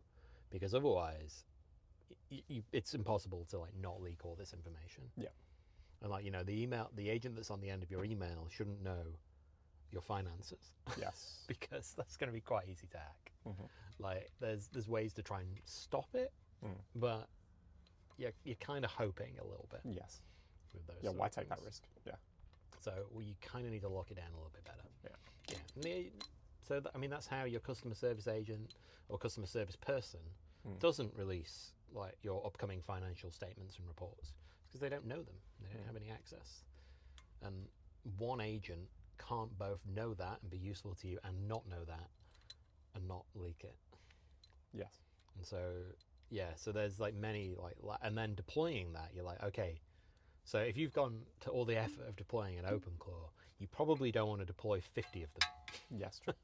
because otherwise it's impossible to like not leak all this information. Yeah. And like the agent that's on the end of your email shouldn't know your finances. Yes. Because that's going to be quite easy to hack. Like there's ways to try and stop it, but you're kind of hoping a little bit. Yes. With those. Yeah. Why take that risk? Yeah. So you kind of need to lock it down a little bit better. Yeah. Yeah. So that's how your customer service agent or customer service person doesn't release like your upcoming financial statements and reports, because they don't know them. They don't have any access. And one agent can't both know that and be useful to you and not know that and not leak it. Yes. And so there's like many like, and then deploying that, you're like, okay, so if you've gone to all the effort of deploying an OpenClaw, you probably don't want to deploy 50 of them. Yes. True.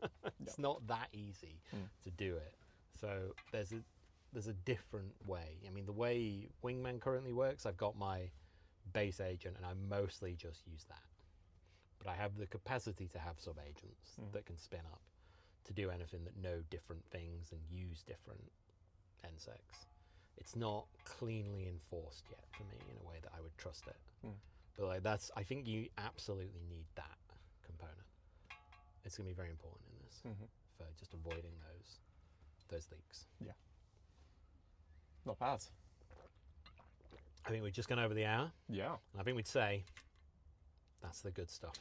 It's not that easy to do it. So there's a different way. I mean, the way Wingman currently works, I've got my base agent and I mostly just use that. But I have the capacity to have sub-agents that can spin up to do anything that know different things and use different NSECs. It's not cleanly enforced yet for me in a way that I would trust it. But like I think you absolutely need that component. It's going to be very important in this for just avoiding those leaks. Yeah. Not bad. I think we've just gone over the hour. Yeah. I think we'd say that's the good stuff.